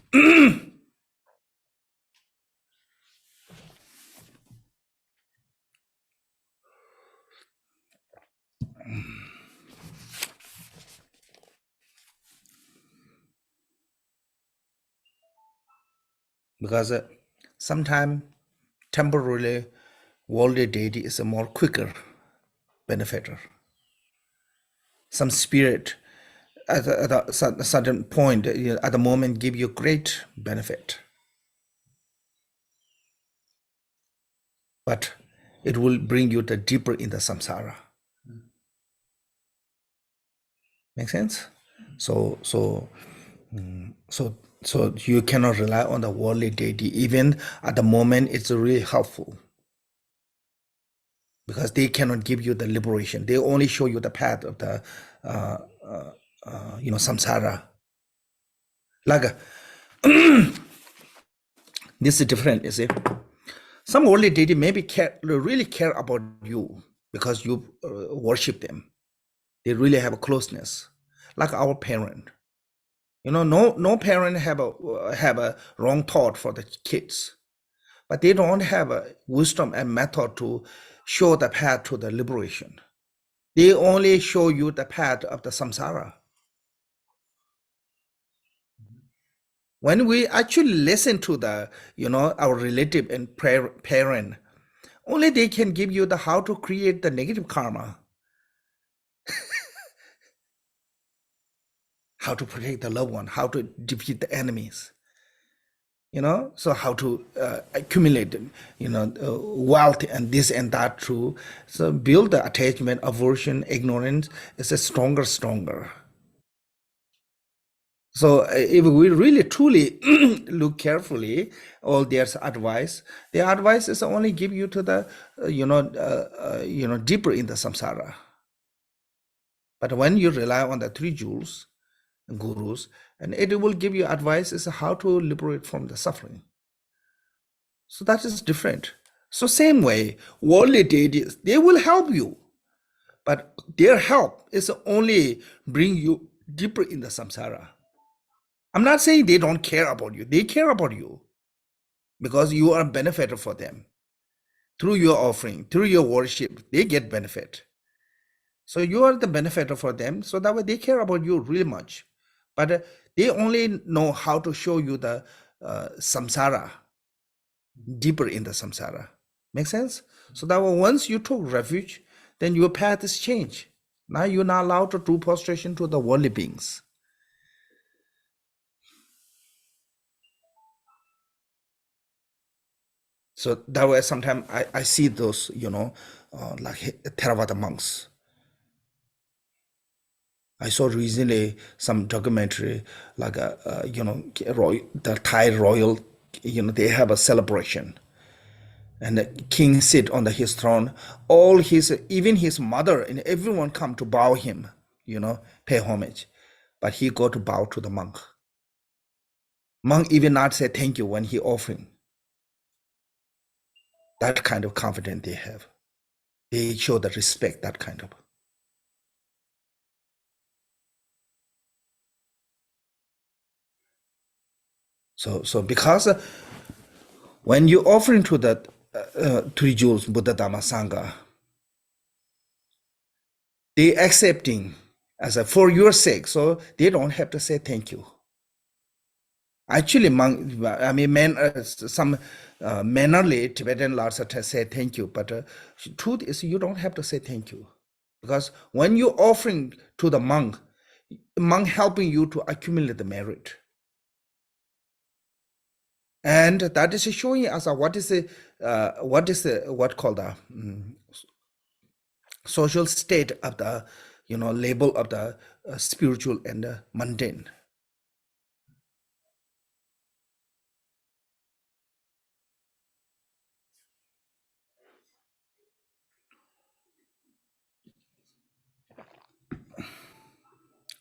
[SPEAKER 1] because sometimes temporarily worldly deity is a more quicker benefactor. Some spirit at a certain point, at the moment, give you great benefit, but it will bring you the deeper in the samsara. Make sense? So you cannot rely on the worldly deity. Even at the moment, it's really helpful because they cannot give you the liberation. They only show you the path of the samsara. Like this is different, you see. Some worldly deity maybe really care about you because you worship them. They really have a closeness, like our parent. No parent have a wrong thought for the kids, but they don't have a wisdom and method to show the path to the liberation. They only show you the path of the samsara. When we actually listen to the our relative and parent, only they can give you the how to create the negative karma, how to protect the loved one, how to defeat the enemies. So how to accumulate wealth and this and that too. So build the attachment, aversion, ignorance is a stronger. So if we really truly look carefully all their advice, the advice is only give you to the deeper in the samsara. But when you rely on the three jewels gurus, and it will give you advice is how to liberate from the suffering. So that is different. So same way, worldly deities, they will help you, but their help is only bring you deeper in the samsara. I'm not saying they don't care about you. They care about you because you are a benefactor for them. Through your offering, through your worship, they get benefit. So you are the benefactor for them. So that way they care about you really much. But they only know how to show you the samsara, deeper in the samsara. Make sense? So that once you took refuge, then your path is changed. Now you're not allowed to do prostration to the worldly beings. So that way sometimes I see those, like Theravada monks. I saw recently some documentary, like the Thai royal, they have a celebration, and the king sit on his throne. All even his mother and everyone come to bow him, pay homage, but he go to bow to the monk. Monk even not say thank you when he offering. That kind of confidence they have. They show the respect, that kind of. So because when you offering to the three jewels, Buddha, Dhamma, Sangha, they accepting as a for your sake, so they don't have to say thank you. Actually, some mannerly Tibetan lords say thank you, but truth is you don't have to say thank you, because when you're offering to the monk helping you to accumulate the merit, and that is showing us what called the social state of the label of the spiritual and mundane.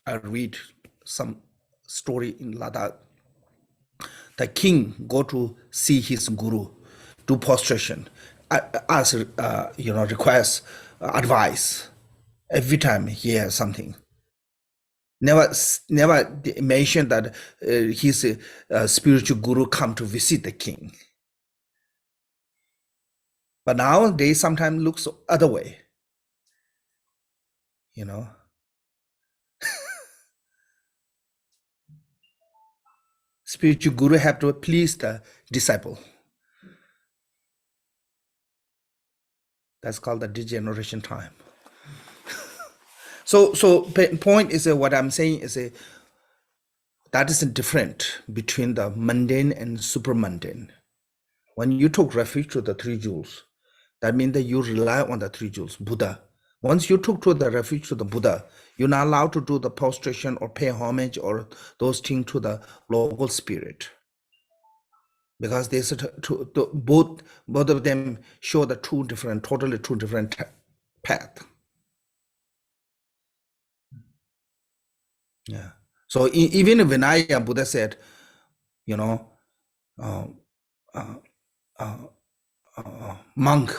[SPEAKER 1] I read some story in Ladakh. The king go to see his guru, do prostration, ask, request advice every time he has something. Never mention that his spiritual guru come to visit the king. But nowadays sometimes looks other way, you know. Spiritual guru have to please the disciple. That's called the degeneration time. So point is what I'm saying is that is different between the mundane and super mundane. When you took refuge to the three jewels, that means that you rely on the three jewels, Buddha. Once you took to the refuge to the Buddha, you're not allowed to do the prostration or pay homage or those things to the local spirit. Because they both of them show the totally two different path. Yeah. So even Vinaya, Buddha said, monk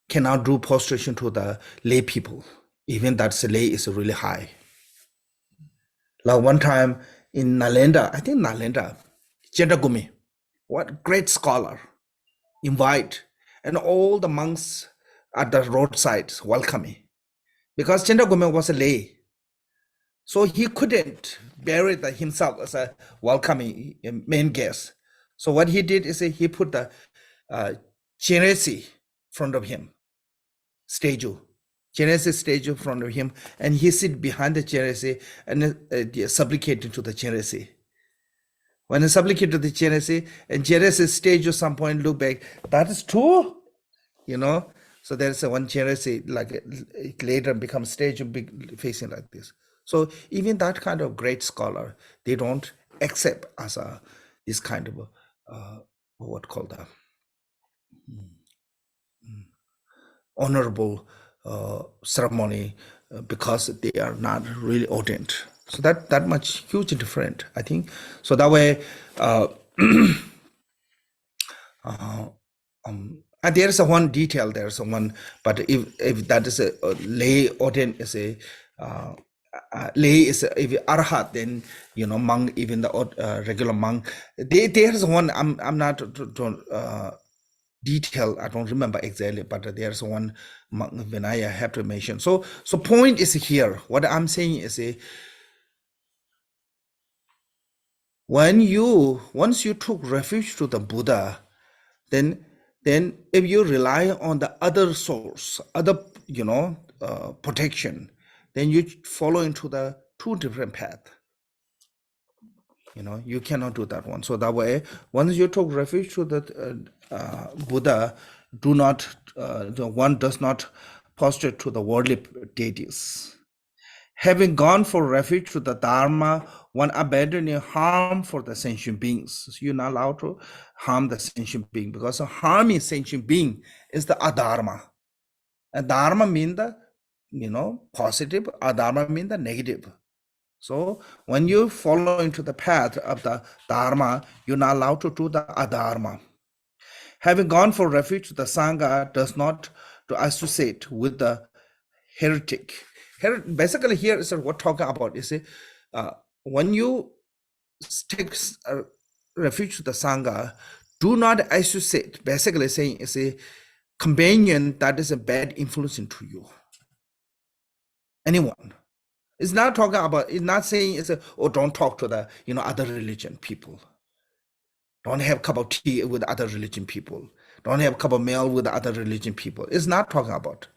[SPEAKER 1] cannot do prostration to the lay people, even that lay is really high. Like one time in Nalanda, I think Nalanda, Chendagumi, what great scholar, invite, and all the monks at the roadside welcome me. Because Chendagumi was a lay, so he couldn't bury himself as a welcoming main guest. So what he did is he put the Chenrezig in front of him, statue. Chenrezig statue in front of him, and he sit behind the Chenrezig and supplicating to the Chenrezig. When he supplicated to the Chenrezig, and Chenrezig statue at some point look back, that is true, So there's one Chenrezig like later becomes statue facing like this. So even that kind of great scholar, they don't accept as this kind of what called a honorable ceremony because they are not really ordained. So that much huge different, I think. So that way, and there is one detail. There's one, but if that is a lay ordained is a lay is if arhat, then monk, even the regular monk. There's one. I'm not detail. I don't remember exactly, but there's one monk Vinaya I have to mention. So point is here. What I'm saying is once you took refuge to the Buddha, then if you rely on the other source, other protection, then you follow into the two different path. You cannot do that one. So that way, once you took refuge to the Buddha, one does not prostrate to the worldly deities. Having gone for refuge to the Dharma, one abandoning harm for the sentient beings. So you're not allowed to harm the sentient being, because harming sentient being is the adharma. And dharma means the positive, adharma means the negative. So when you follow into the path of the dharma, you're not allowed to do the adharma. Having gone for refuge, the sangha does not to associate with the heretic. Basically, here is what we're talking about. Is when you take refuge to the sangha, do not associate. Basically, saying is a companion that is a bad influence into you. Anyone. It's not talking about. It's not saying don't talk to the other religion people. Don't have a cup of tea with other religion people. Don't have a cup of meal with other religion people. It's not talking about.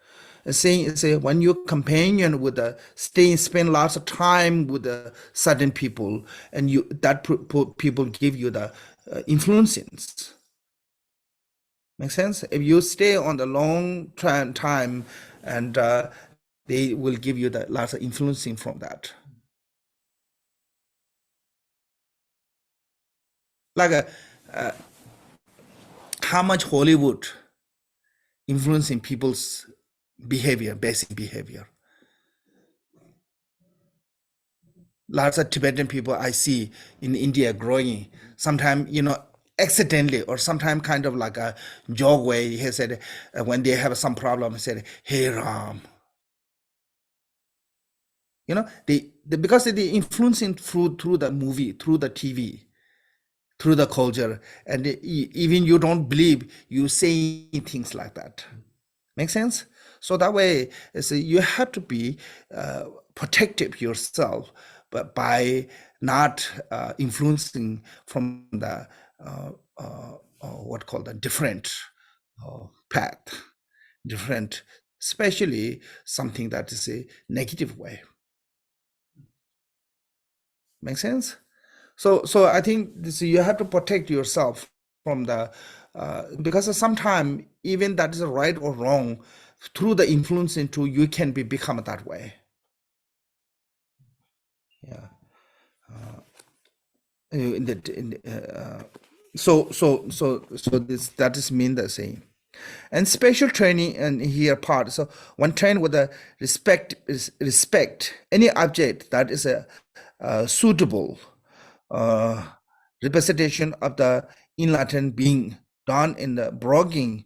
[SPEAKER 1] It's saying when you companion with spend lots of time with certain people, and people give you the influences. Make sense? If you stay on the long time, and they will give you the lots of influencing from that. Like how much Hollywood influencing people's behavior, basic behavior. lots of Tibetan people I see in India growing, sometimes, accidentally or sometimes kind of like a joke way, he said, when they have some problem, he said, "Hey Ram." Because they influencing through the movie, through the TV, through the culture, and even you don't believe you saying things like that. Make sense? So that way, you have to be protective yourself, but by not influencing from the what called the different path, different, especially something that is a negative way. Make sense? So I think this, you have to protect yourself from the because sometimes even that is right or wrong, through the influence into you can be become that way. Yeah. In the, so this that is mean the same. And special training and here part. So one train with a respect any object that is a suitable uh, representation of the enlightened being done in the brogging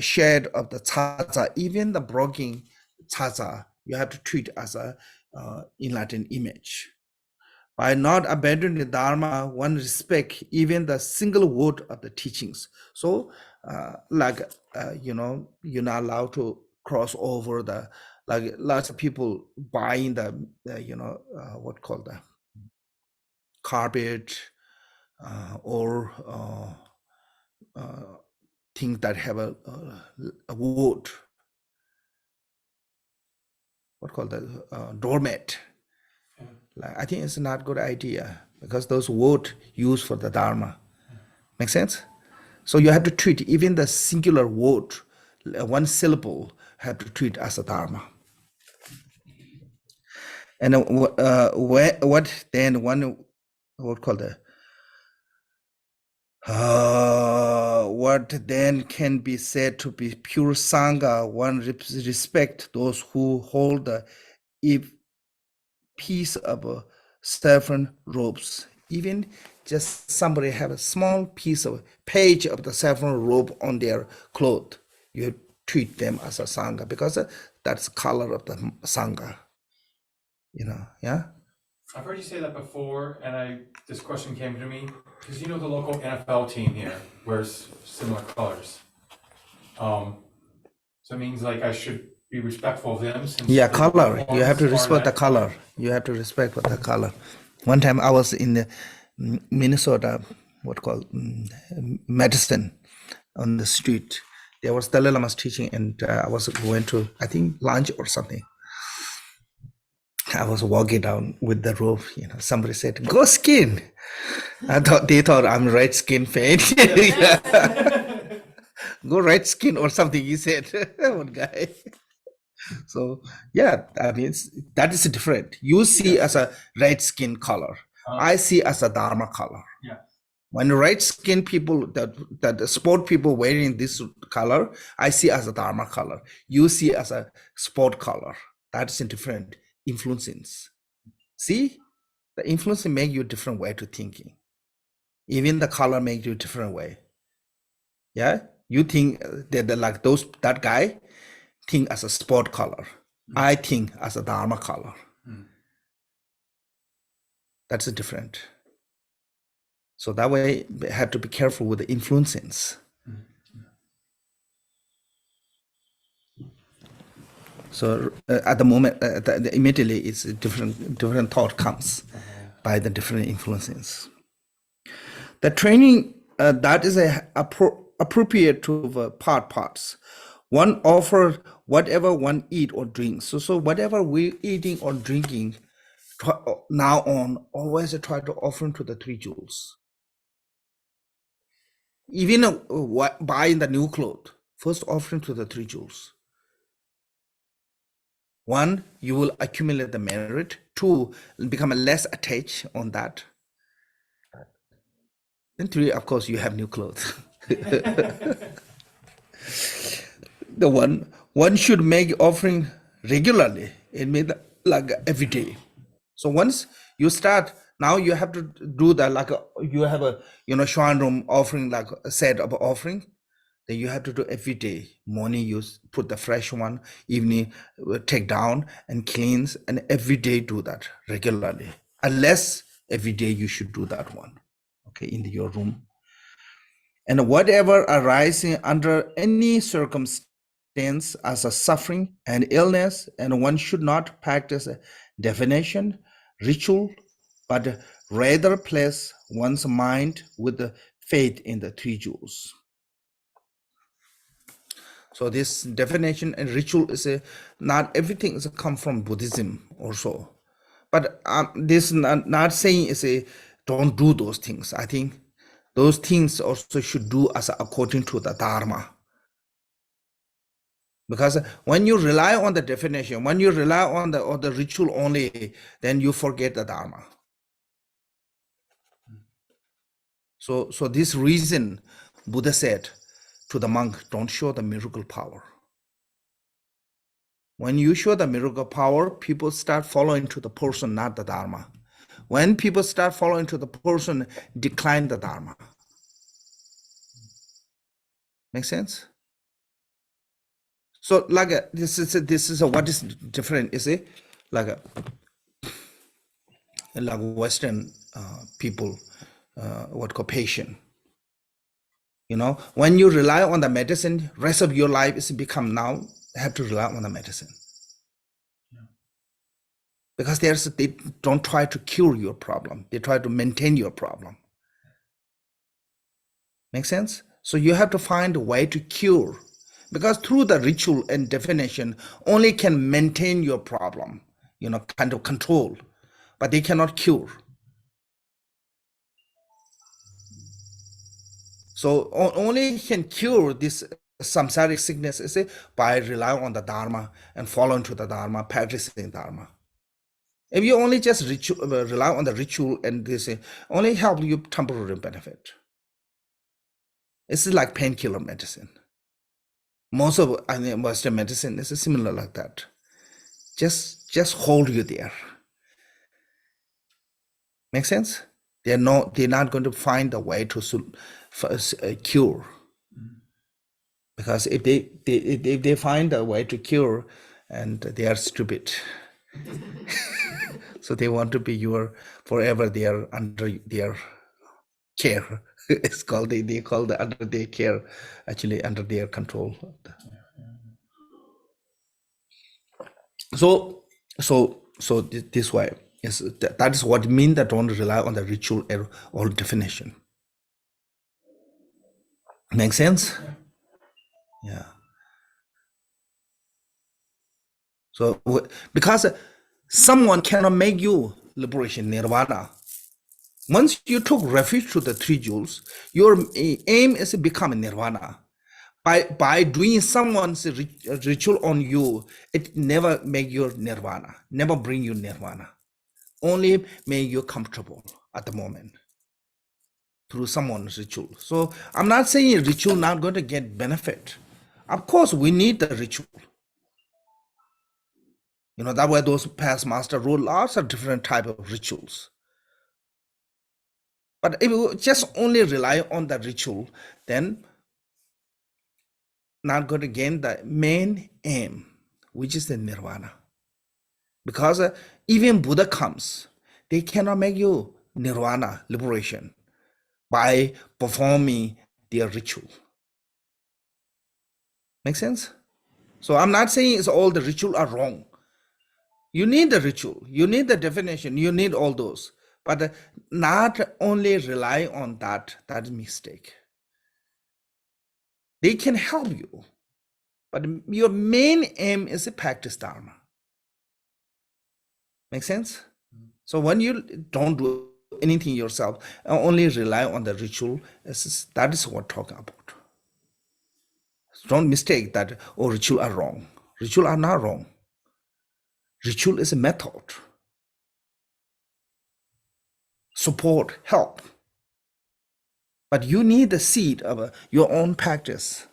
[SPEAKER 1] shade of the chaza. Even the brogging chaza, you have to treat as a enlightened image. By not abandoning the Dharma, one respect even the single word of the teachings. So, you're not allowed to cross over the, like lots of people buying what called the carpet or things that have a wood, what called the doormat. Like, I think it's not a good idea because those words used for the Dharma. Make sense? So you have to treat even the singular word, one syllable, have to treat as a Dharma. And what then one, what called the what then can be said to be pure Sangha? One respect those who hold the piece of saffron robes. Even just somebody have a small piece of page of the saffron robe on their cloth, you treat them as a Sangha because that's color of the Sangha. Yeah.
[SPEAKER 2] I've heard you say that before, and this question came to me because the local NFL team here wears similar colors. So it means like I should be respectful of them. Since
[SPEAKER 1] Yeah, color. You have to
[SPEAKER 2] uniforms are
[SPEAKER 1] respect the
[SPEAKER 2] that
[SPEAKER 1] color. You have to respect the color. One time I was in Minnesota, what called medicine on the street. There was Dalai Lama's teaching, and I was going to, I think, lunch or something. I was walking down with the robe. Somebody said, "Go skin." They thought I'm red skin fan. Go red skin or something. He said, one guy. So yeah, I mean that is different. You see as a red skin color. I see as a Dharma color.
[SPEAKER 2] Yeah.
[SPEAKER 1] When red skin people, that the sport people wearing this color, I see as a Dharma color. You see as a sport color. That's a different influences. See, the influence make you different way to thinking. Even the color make you different way. Yeah, you think that like that guy think as a sport color. I think as a Dharma color. That's a different. So that way, we have to be careful with the influences. So at the moment, immediately, it's a different thought comes by the different influences. The training that is appropriate to the parts. One offer whatever one eat or drinks. So whatever we eating or drinking, now on, always try to offer to the three jewels. Even buying the new clothes, first offering to the three jewels. One, you will accumulate the merit. Two, become less attached on that. And three, of course, you have new clothes. The one should make offering regularly. It means like every day. So once You start now. You have to do that like you have a shrine room offering, like a set of offering. Then you have to do every day. Morning you put the fresh one, evening take down and cleanse, and every day do that regularly. Unless every day you should do that one, okay, in your room. And whatever arising under any circumstance as a suffering and illness, and one should not practice a divination, ritual, but rather place one's mind with the faith in the three jewels. So this definition and ritual is not everything is come from Buddhism also, but this not saying is don't do those things. I think those things also should do as according to the Dharma. Because when you rely on the definition, when you rely on the ritual only, then you forget the Dharma. So this reason Buddha said to the monk, don't show the miracle power. When you show the miracle power, people start following to the person, not the Dharma. When people start following to the person, decline the Dharma. Make sense? So like this is what is different, is it? Like Western people, what called patient. When you rely on the medicine, rest of your life is become now have to rely on the medicine. Because they don't try to cure your problem. They try to maintain your problem. Make sense? So you have to find a way to cure. Because through the ritual and definition, only can maintain your problem, kind of control, but they cannot cure. So only can cure this samsaric sickness is by relying on the Dharma and following to the Dharma, practicing Dharma. If you only just rely on the ritual and this only help you temporary benefit. It's like painkiller medicine. Most of Western medicine is similar like that. Just hold you there. Make sense? They're not going to find a way to cure. Because if they find a way to cure, and they are stupid. So they want to be forever. They are under their care. It's called they call the under their care, actually under their control. So this way is that is what mean that don't rely on the ritual or definition. Make sense? Yeah. So because someone cannot make you liberation nirvana. Once you took refuge to the three jewels, your aim is to become nirvana. By doing someone's ritual on you, it never make you nirvana, never bring you nirvana. Only make you comfortable at the moment through someone's ritual. So I'm not saying ritual not going to get benefit. Of course, we need the ritual. That way those past master wrote lots of different type of rituals. But if you just only rely on the ritual, then not going to gain the main aim, which is the nirvana. Because even Buddha comes, they cannot make you nirvana, liberation, by performing their ritual. Make sense? So I'm not saying it's all the ritual are wrong. You need the ritual, you need the definition, you need all those. But not only rely on that is mistake. They can help you, but your main aim is to practice Dharma. Make sense? So when you don't do anything yourself, and only rely on the ritual, that is what we're talking about. Don't mistake that, ritual are wrong. Ritual are not wrong. Ritual is a method. Support, help. But you need the seed of your own practice.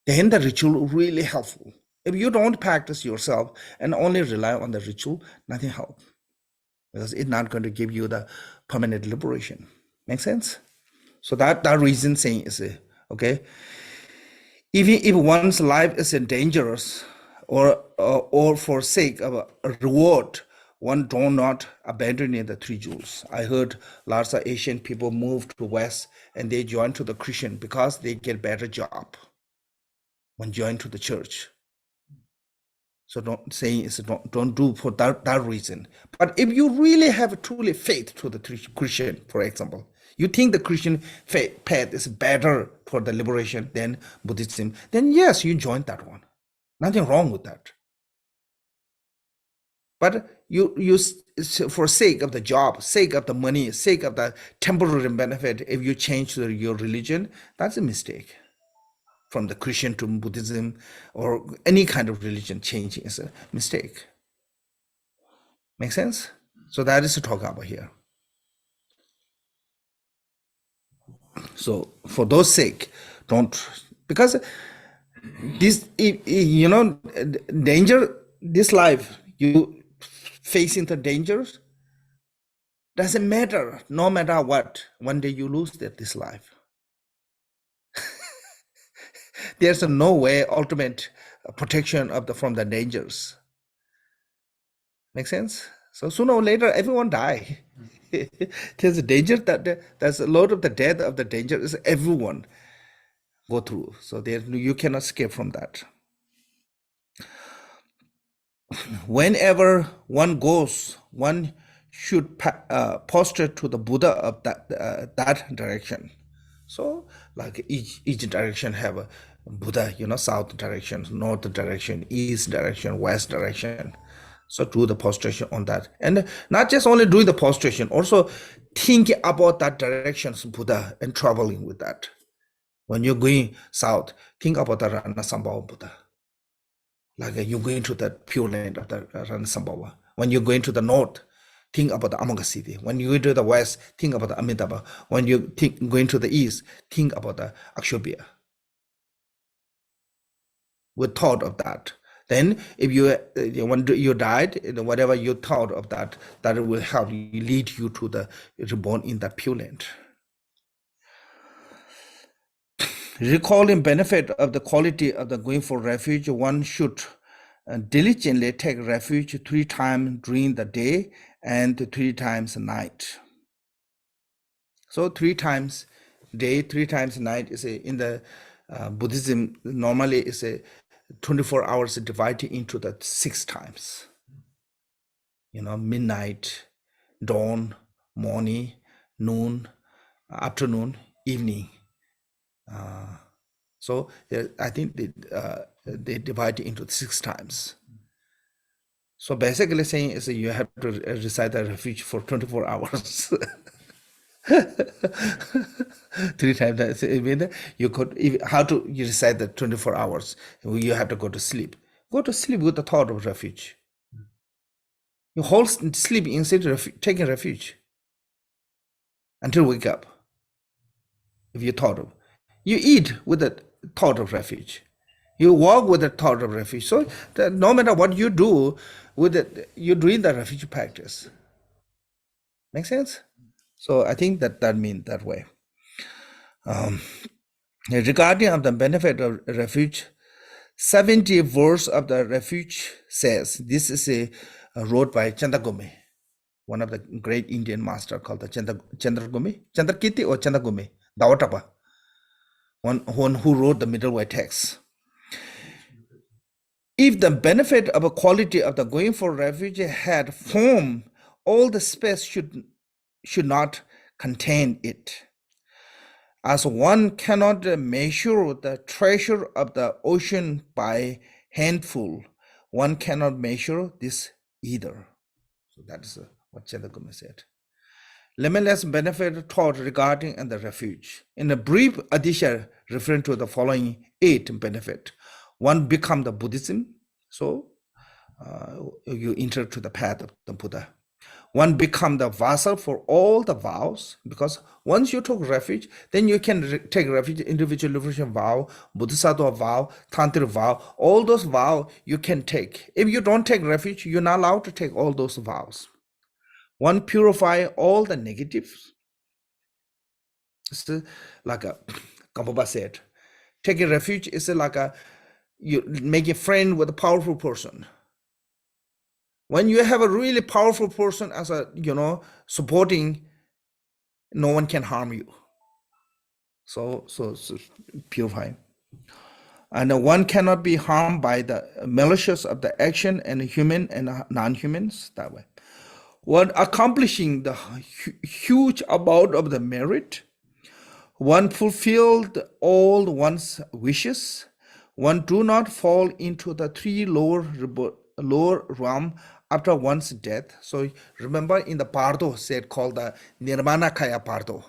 [SPEAKER 1] Then the ritual really helpful. If you don't practice yourself and only rely on the ritual, nothing helps. because it's not going to give you the permanent liberation. Make sense? So that reason saying is okay. Even if one's life is dangerous or for sake of a reward, one do not abandon the three jewels. I heard lots of Asian people move to West and they join to the Christian because they get better job when join to the church. So don't say is don't do for that reason. But if you really have truly faith to the Christian, for example, you think the Christian faith path is better for the liberation than Buddhism, then yes, you join that one. Nothing wrong with that. But you for sake of the job, sake of the money, sake of the temporary benefit, if you change your religion, that's a mistake. From the Christian to Buddhism or any kind of religion changing is a mistake. Make sense? So that is to talk about here. So for those sake, don't, because this, you know, danger, this life, you facing the dangers, doesn't matter, no matter what, one day you lose this life. There's no way ultimate protection of from the dangers. Make sense? So sooner or later, everyone die. There's a danger there's a lot of the death of the danger is everyone go through. So there you cannot escape from that. Whenever one goes, one should posture to the Buddha of that direction. So like each direction have a Buddha, you know, south direction, north direction, east direction, west direction. So do the prostration on that. And not just only doing the prostration, also thinking about that direction Buddha and traveling with that. When you're going south, think about the Ranasambhava Buddha. Like you're going to the pure land of the Ranasambhava. When you're going to the north, think about the Amagasiti. When you go to the west, think about the Amitabha. When you going to the east, think about the Akshobhya. With thought of that. Then if when you died, whatever you thought of that will help you, lead you to the reborn in that pure land. Recalling benefit of the quality of the going for refuge, one should diligently take refuge 3 times during the day and 3 times a night. So 3 times day, 3 times night is in the Buddhism normally is a 24 hours divided into the 6 times. You know, midnight, dawn, morning, noon, afternoon, evening. So I think they divide it into 6 times. So basically saying is you have to reside the refuge for 24 hours. 3 times. You could, how to you recite the 24 hours? You have to go to sleep. Go to sleep with the thought of refuge. You whole sleep instead of taking refuge until wake up. If you thought of, you eat with the thought of refuge. You walk with the thought of refuge. So no matter what you do with it, you're doing the refuge practice. Make sense? So I think that means that way. Regarding of the benefit of refuge, 70 verse of the refuge says, this is wrote by Chandagome, one of the great Indian master called the Chandrakirti or Chandagome, Dawatapa, one who wrote the middle way text. If the benefit of a quality of the going for refuge had form, all the space should not contain it. As one cannot measure the treasure of the ocean by handful, one cannot measure this either. So that is what Chandagama said. Limitless benefit taught regarding the refuge. In a brief addition, referring to the following 8 benefit. One, become the Buddhism. So you enter to the path of the Buddha. One, become the vassal for all the vows, because once you took refuge, then you can take refuge, individual liberation vow, Bodhisattva vow, Tantric vow, all those vows you can take. If you don't take refuge, you're not allowed to take all those vows. One purify all the negatives. It's like a Gambaba said, taking refuge is like a you make a friend with a powerful person. When you have a really powerful person as a supporting, no one can harm you. So purifying. And one cannot be harmed by the malicious of the action and human and non-humans that way. One accomplishing the huge amount of the merit, one fulfilled all one's wishes, one do not fall into the three lower realm after one's death. So remember in the Pardo said called the Nirvana Kaya Pardo.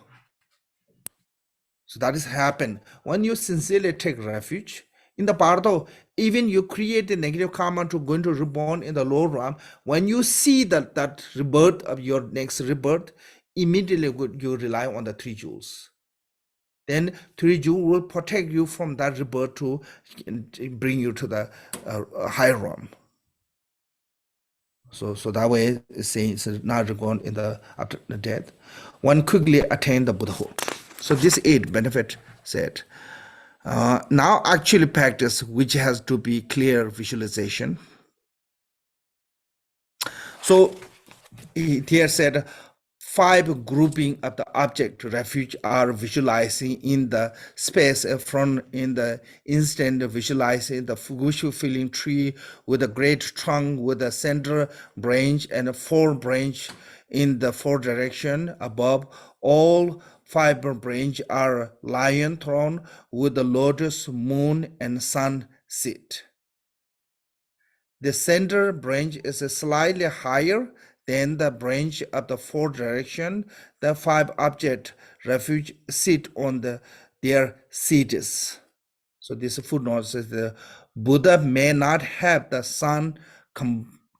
[SPEAKER 1] So that is happen when you sincerely take refuge in the Pardo. Even you create the negative karma to going to reborn in the lower realm. When you see that rebirth of your next rebirth, immediately you rely on the three jewels. Then three jewels will protect you from that rebirth to bring you to the higher realm. So that way, it's saying it's not reborn in the after the death. One quickly attain the Buddhahood. So this 8 benefit said. Now actually practice, which has to be clear visualization. So here said 5 grouping of the object refuge are visualizing in the space from in the instant visualizing the wishful feeling tree with a great trunk with a center branch and a 4 branch in the 4 direction above. All 5 branch are lion throne with the lotus, moon, and sun seat. The center branch is slightly higher than the branch of the 4 direction. The 5 object refuge sit on their seats. So this footnote says the Buddha may not have the sun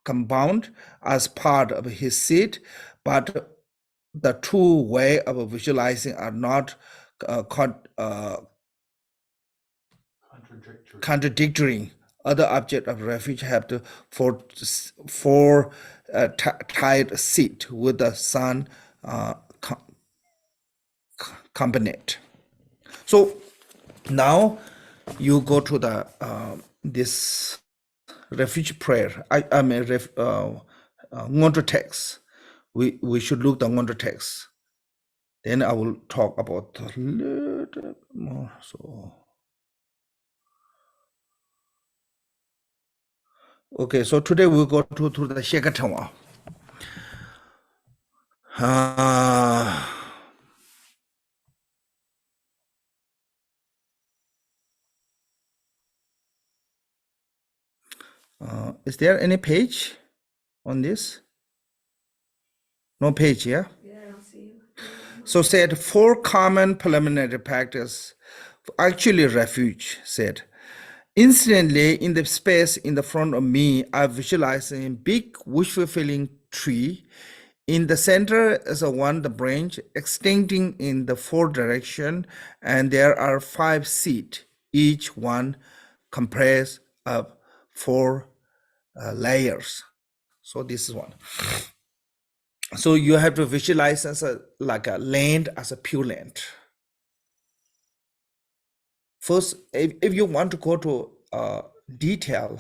[SPEAKER 1] compound as part of his seat, but the 2 way of visualizing are not contradictory. Other object of refuge have the 4 tied seat with the sun component. So now you go to the this refuge prayer. I mean Ngondro text. We should look the Ngondro text. Then I will talk about a little more. So okay, so today we'll go to the Shekatawa. Is there any page on this? No page, yeah?
[SPEAKER 3] Yeah, I don't see you.
[SPEAKER 1] So said 4 common preliminary practice, actually refuge, said. Instantly in the space in the front of me, I visualize a big wish-fulfilling tree. In the center is the branch extending in the 4 direction, and there are 5 seats, each one comprised of 4 layers. So this is one. So you have to visualize as like a land as a pure land. First, if you want to go to detail,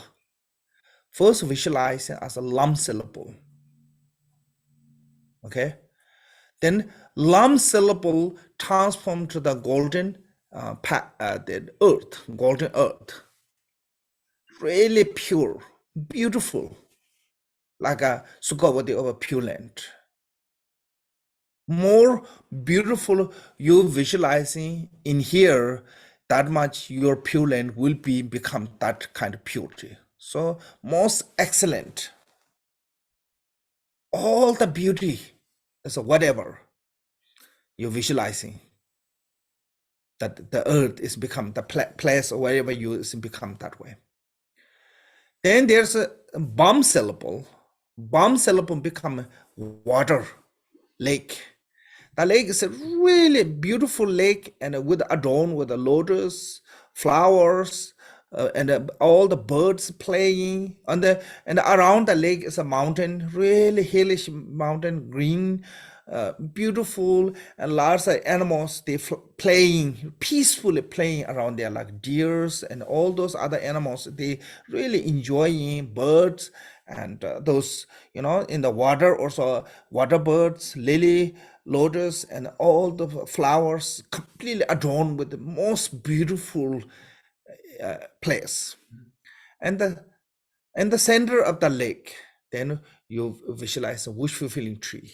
[SPEAKER 1] first visualize it as a lam syllable. Okay, then lam syllable transform to the golden the earth, golden earth, really pure, beautiful, like a Sukhavati of a pure land. More beautiful you visualizing in here, that much your pure land will become that kind of purity. So most excellent. All the beauty, so whatever you're visualizing, that the earth is become the place or wherever you is become that way. Then there's a bomb syllable. Bomb syllable become water, lake. The lake is a really beautiful lake and with adorned with the lotus, flowers, all the birds playing on the and around the lake is a mountain, really hillish mountain, green, beautiful, and lots of animals they playing peacefully playing around there like deers and all those other animals. They really enjoying birds and those in the water also water birds, lily, lotus, and all the flowers completely adorned with the most beautiful place and the center of the lake. Then you visualize a wish fulfilling tree.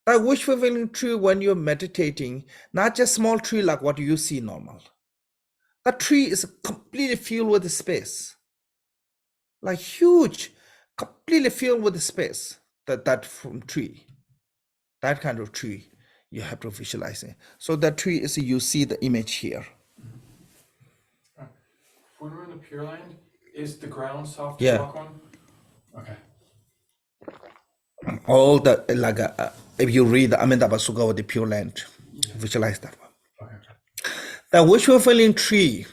[SPEAKER 1] That wish fulfilling tree, when you're meditating, not just small tree like what you see normal. That tree is completely filled with space, like huge, completely filled with space. That from tree, that kind of tree, you have to visualize it. So that tree is, you see the image here.
[SPEAKER 2] When we're in the Pure Land, is the ground soft to
[SPEAKER 1] Yeah.
[SPEAKER 2] walk on? Okay.
[SPEAKER 1] All the like if you read the Amitabha Sukha with the Pure Land, visualize that one.
[SPEAKER 2] Okay.
[SPEAKER 1] The wish fulfilling tree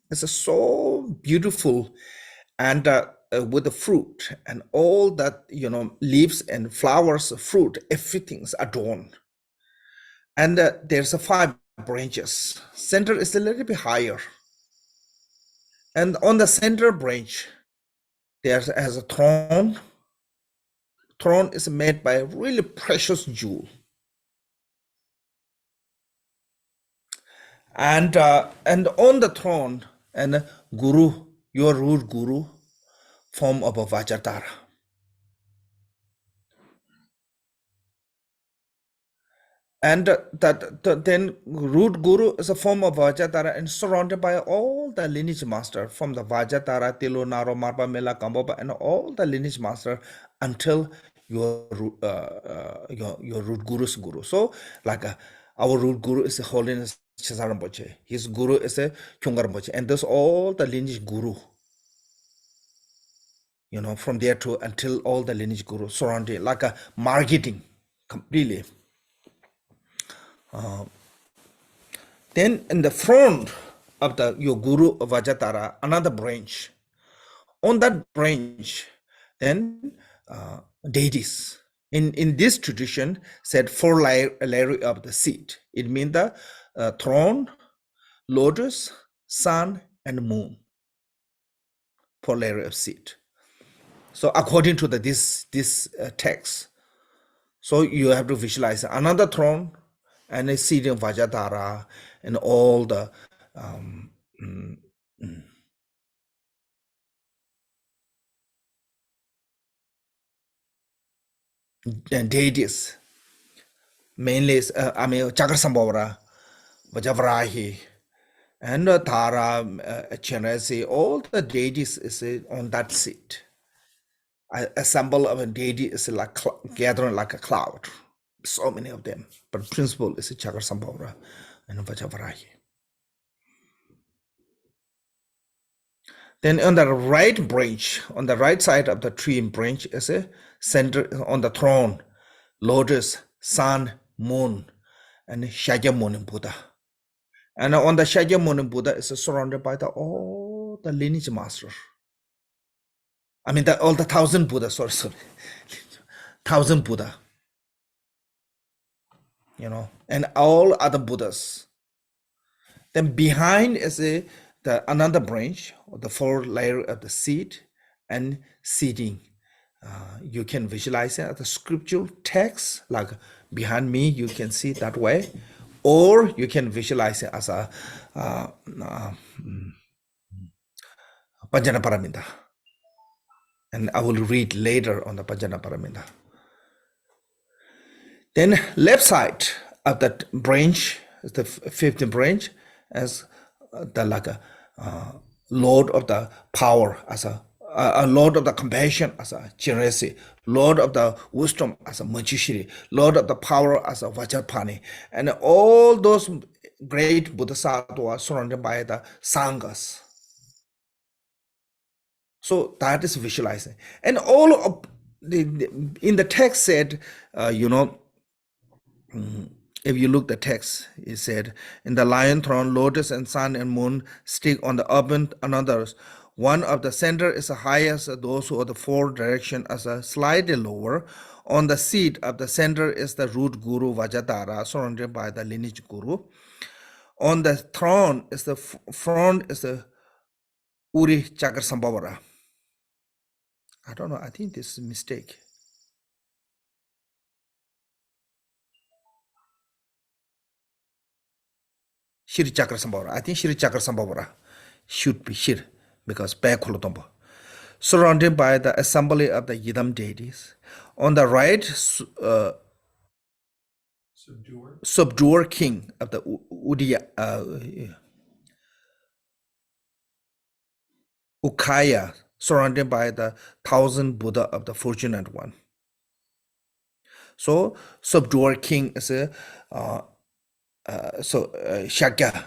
[SPEAKER 1] is so beautiful, and with the fruit and all that leaves and flowers, fruit, everything's adorned. And there's a 5 branches. Center is a little bit higher, and on the center branch, there's as a throne. Throne is made by a really precious jewel. And on the throne, and guru, your root guru, form of a Vajradhara. And then root guru is a form of Vajradhara and surrounded by all the lineage master from the Vajradhara, Tilu, Naro, Marpa, Mela, Kamboba, and all the lineage master until your root guru's guru. So like our root guru is the Holiness Chesarampoche. His guru is a Chungarampoche. And thus all the lineage guru, from there to until all the lineage guru surrounding, like a marketing completely. Then in the front of your guru Vajratara, another branch. On that branch, then deities. In this tradition, said 4 layers of the seed. It means the throne, lotus, sun, and moon. 4 layers of seed. So according to this text, so you have to visualize another throne and a seed of Vajradhara and all the deities, mainly Chakra Vajavarahi, and Tara, Chenresi, all the deities is on that seat. A symbol of a deity is like gathering like a cloud. So many of them, but principle is Chakra Sambhava and Vajavarahi. Then on the right branch, on the right side of the tree branch is a center on the throne, lotus, sun, moon, and Shakyamuni Buddha. And on the Shakyamuni Buddha is surrounded by all the lineage masters. I mean, all the 1,000 Buddha, sorry, 1,000 Buddha, and all other Buddhas. Then behind is another branch, or the 4 layer of the seed and seeding. You can visualize it as a scriptural text, like behind me, you can see it that way, or you can visualize it as a Panjana Paraminda. And I will read later on the Panjana Paraminda. Then left side of that branch, the 5th branch, as the like a Lord of the power, as a Lord of the compassion, as a Chenresi, Lord of the wisdom, as a Manjushri, Lord of the power, as a Vajrapani, and all those great Bodhisattvas surrounded by the Sanghas. So that is visualizing, and all of in the text said, If you look the text, it said, in the lion throne, lotus and sun and moon stick on the urban another's. One of the center is the highest, those who are the four direction as a slightly lower. On the seat of the center is the root guru Vajradhara, surrounded by the lineage guru. On the throne is the front is the Uri Chakra. I don't know, I think this is a mistake. Shri Chakra Sambhavara. I think Shri Chakra Sambhavara should be Shir because Pekolotombo. Surrounded by the assembly of the Yidam deities. On the right, subduer king of the Ukaya, surrounded by the 1,000 Buddha of the fortunate one. So, subduer king is a Shakya,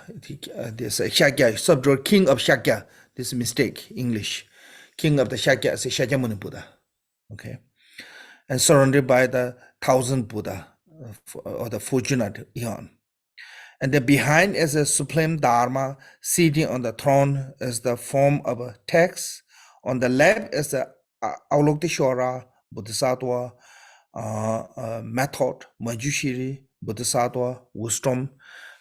[SPEAKER 1] this Shakya, subduer king of Shakya. This is mistake, English. King of the Shakya is Shakyamuni Buddha. Okay. And surrounded by the 1,000 Buddha or the fortunate eon. And then behind is a supreme Dharma sitting on the throne is the form of a text. On the left is the Avalokiteshvara Bodhisattva, method, Manjushri, Bodhisattva, wisdom,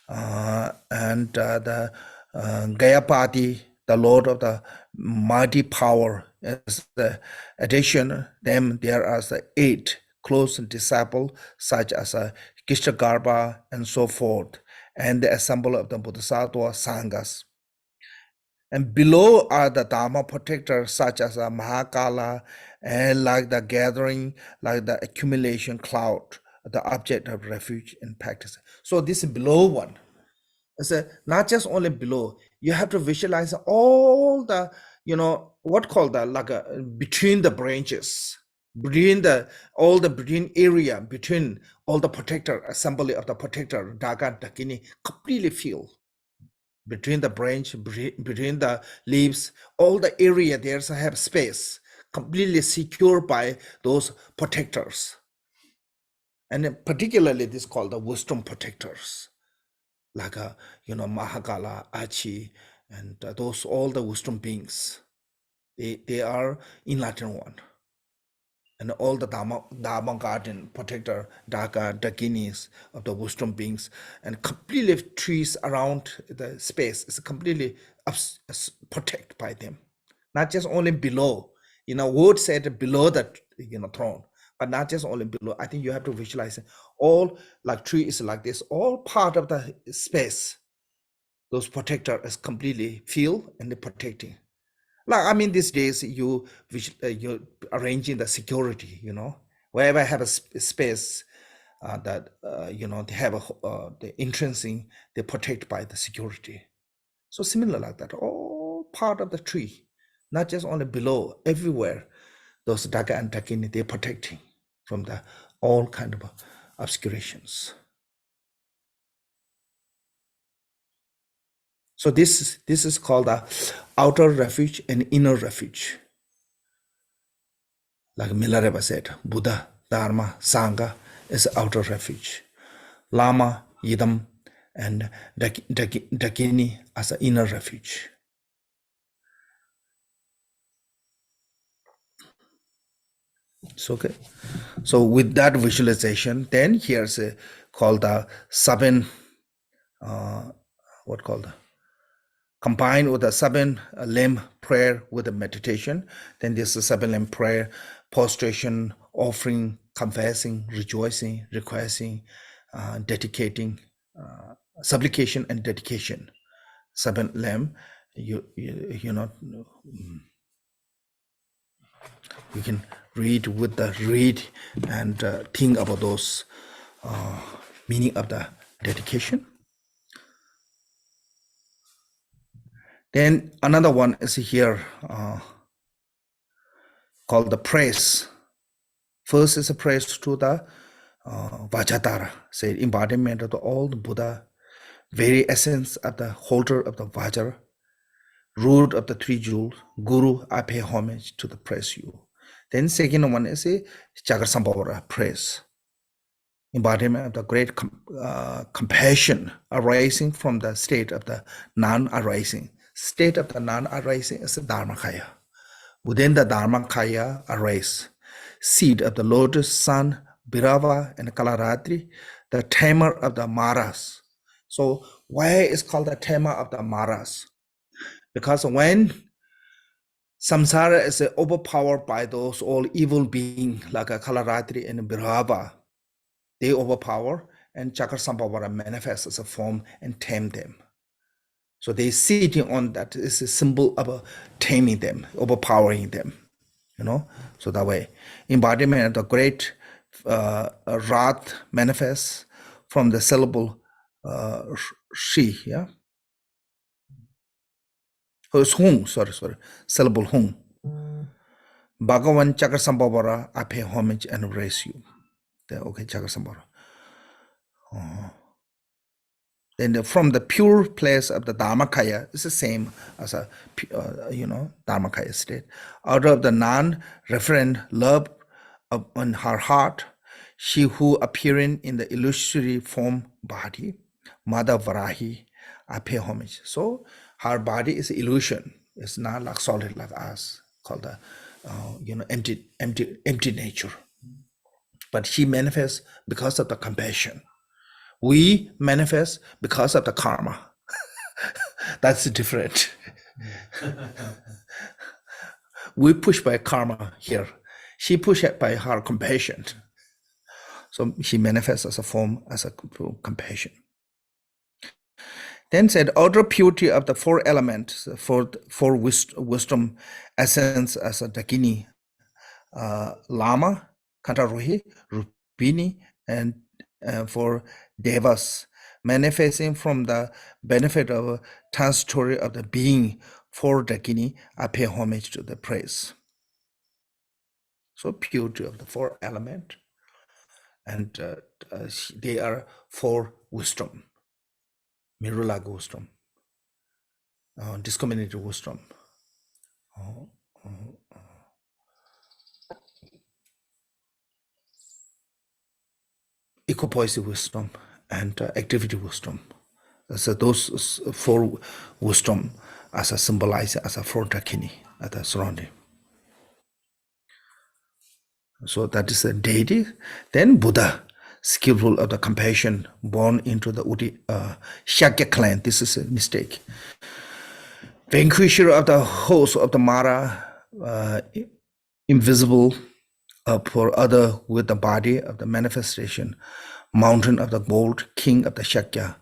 [SPEAKER 1] and the Gayapati, the Lord of the mighty power. As the addition, them there are the 8 close disciples, such as Kishtagarbha and so forth, and the assembly of the Bodhisattva Sanghas. And below are the Dharma protectors, such as Mahakala, and like the gathering, like the accumulation cloud, the object of refuge and practice. So this is below one. It's not just only below. You have to visualize all the, what called the like between the branches, between between area, between all the protector assembly of the protector, Daga, Dakini, completely filled. Between the branch, between the leaves, all the area there's have space, completely secured by those protectors. And particularly this called the wisdom protectors, like Mahakala, Achi, and those all the wisdom beings. They are enlightened one. And all the Dharma garden protector, Dakinis of the wisdom beings, and completely trees around the space is completely protected by them. Not just only below, word said below the throne, but not just only below. I think you have to visualize it. All like tree is like this, all part of the space. Those protector is completely filled and protecting. Like, these days you arranging the security, wherever I have a space that, they have the entrance in, they protect by the security. So similar like that, all part of the tree, not just only below, everywhere, those Daga and Dakini, they're protecting from the all kind of obscurations. So this is called the outer refuge and inner refuge. Like Milarepa said, Buddha, Dharma, Sangha is outer refuge. Lama, Yidam, and Dakini as an inner refuge. It's okay. So with that visualization, then here's called the 7, combined with the 7 limb prayer with the meditation. Then this is 7 limb prayer, prostration, offering, confessing, rejoicing, requesting, dedicating, supplication and dedication. 7 limb, you can read and think about those meaning of the dedication. Then another one is here called the praise. First is a praise to the Vajradhara, say embodiment of the all the Buddha, very essence of the holder of the Vajra, root of the 3 jewels, Guru, I pay homage to the praise you. Then second one is a Chakra Sambhavara praise. embodiment of the great compassion arising from the state of the non-arising. State of the non-arising is the Dharmakaya. Within the Dharmakaya arise seed of the lotus, sun, Bhairava, and Kalaratri, the tamer of the Maras. So why is called the tamer of the Maras? Because when samsara is overpowered by those all evil beings like a Kalaratri and Bhairava, they overpower, and Chakra manifests as a form and tame them. So they sitting on that is a symbol of taming them, overpowering them, So that way, embodiment of the great wrath manifests from the syllable she, yeah. Oh, it's hung, sorry, syllable hung. Bhagavan Chakra I pay homage and embrace you. Okay, Chakra. Then from the pure place of the Dharmakaya, it's the same as a, Dharmakaya state. Out of the non-referent love on her heart, she who appearing in the illusory form body, Mother Varahi, I pay homage. So her body is illusion. It's not like solid like us, called the, empty nature. But she manifests because of the compassion. We manifest because of the karma. That's different. We push by karma here. She pushed by her compassion. So she manifests as a form, as a compassion. Then said, outer purity of the four elements, four wisdom essence as a Dakini, Lama, Kantarohi, Rupini, and for Devas, manifesting from the benefit of a transitory of the being for Dakini, I pay homage to the praise. So purity of the four element, and they are four wisdom, Mirula wisdom, discriminated wisdom, equipoise wisdom, and activity wisdom. So those four wisdom as a symbolize as a four dakini at the surrounding. So that is a deity. Then Buddha, skillful of the compassion, born into the Shakya clan. This is a mistake. Vanquisher of the host of the Mara, invisible for other with the body of the manifestation, mountain of the gold, king of the Shakya.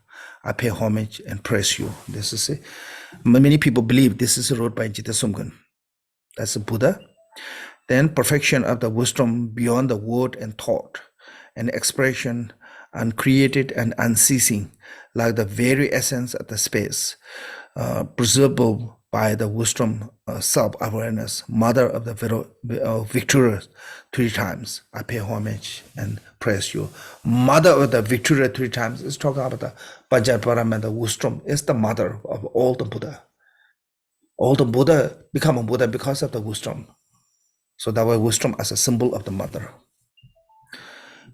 [SPEAKER 1] I pay homage and praise you. This is it. Many people believe this is wrote by Jita Sumgun. That's a Buddha. Then perfection of the wisdom beyond the word and thought, and expression, uncreated and unceasing, like the very essence of the space, preservable by the wisdom self-awareness, mother of the victorious 3 times. I pay homage and praise you. Mother of the victorious 3 times is talking about the Pajaparam, and the wisdom is the mother of all the Buddha. All the Buddha become a Buddha because of the wisdom. So that way wisdom as a symbol of the mother.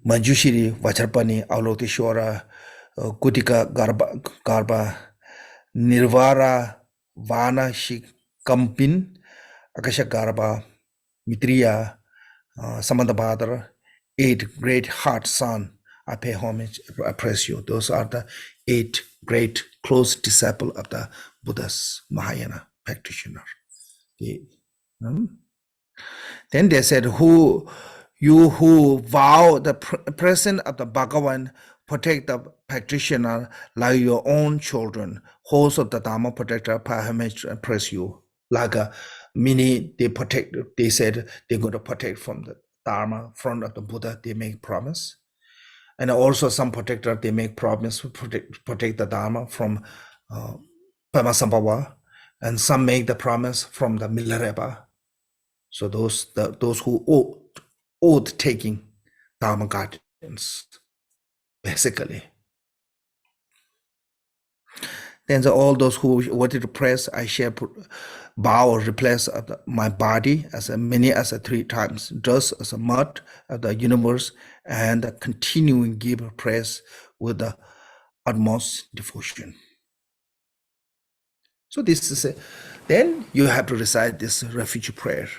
[SPEAKER 1] Manjushri, Vacharpani, Aulokeshwara, Kutika Garba, Nirvara, Vana Shikampin, Akasha Garba, Mitriya, Samandabhadra, 8 great heart son. I pay homage, I praise you. Those are the 8 great close disciples of the Buddha's Mahayana practitioner. Then they said, you who vow the presence of the Bhagavan, protect the practitioner like your own children. Host of the Dharma protector, pay homage and praise you. Like many, they said they're going to protect from the Dharma, front of the Buddha, they make promise. And also some protector, they make promise to protect the Dharma from Pamasambhava. And some make the promise from the Milarepa. So those who oath taking Dharma guardians, basically. Then all those who wanted to press, I shall bow or replace my body as many as 3 times, just as a mud of the universe, and continuing give praise with the utmost devotion. So this is then you have to recite this refuge prayer.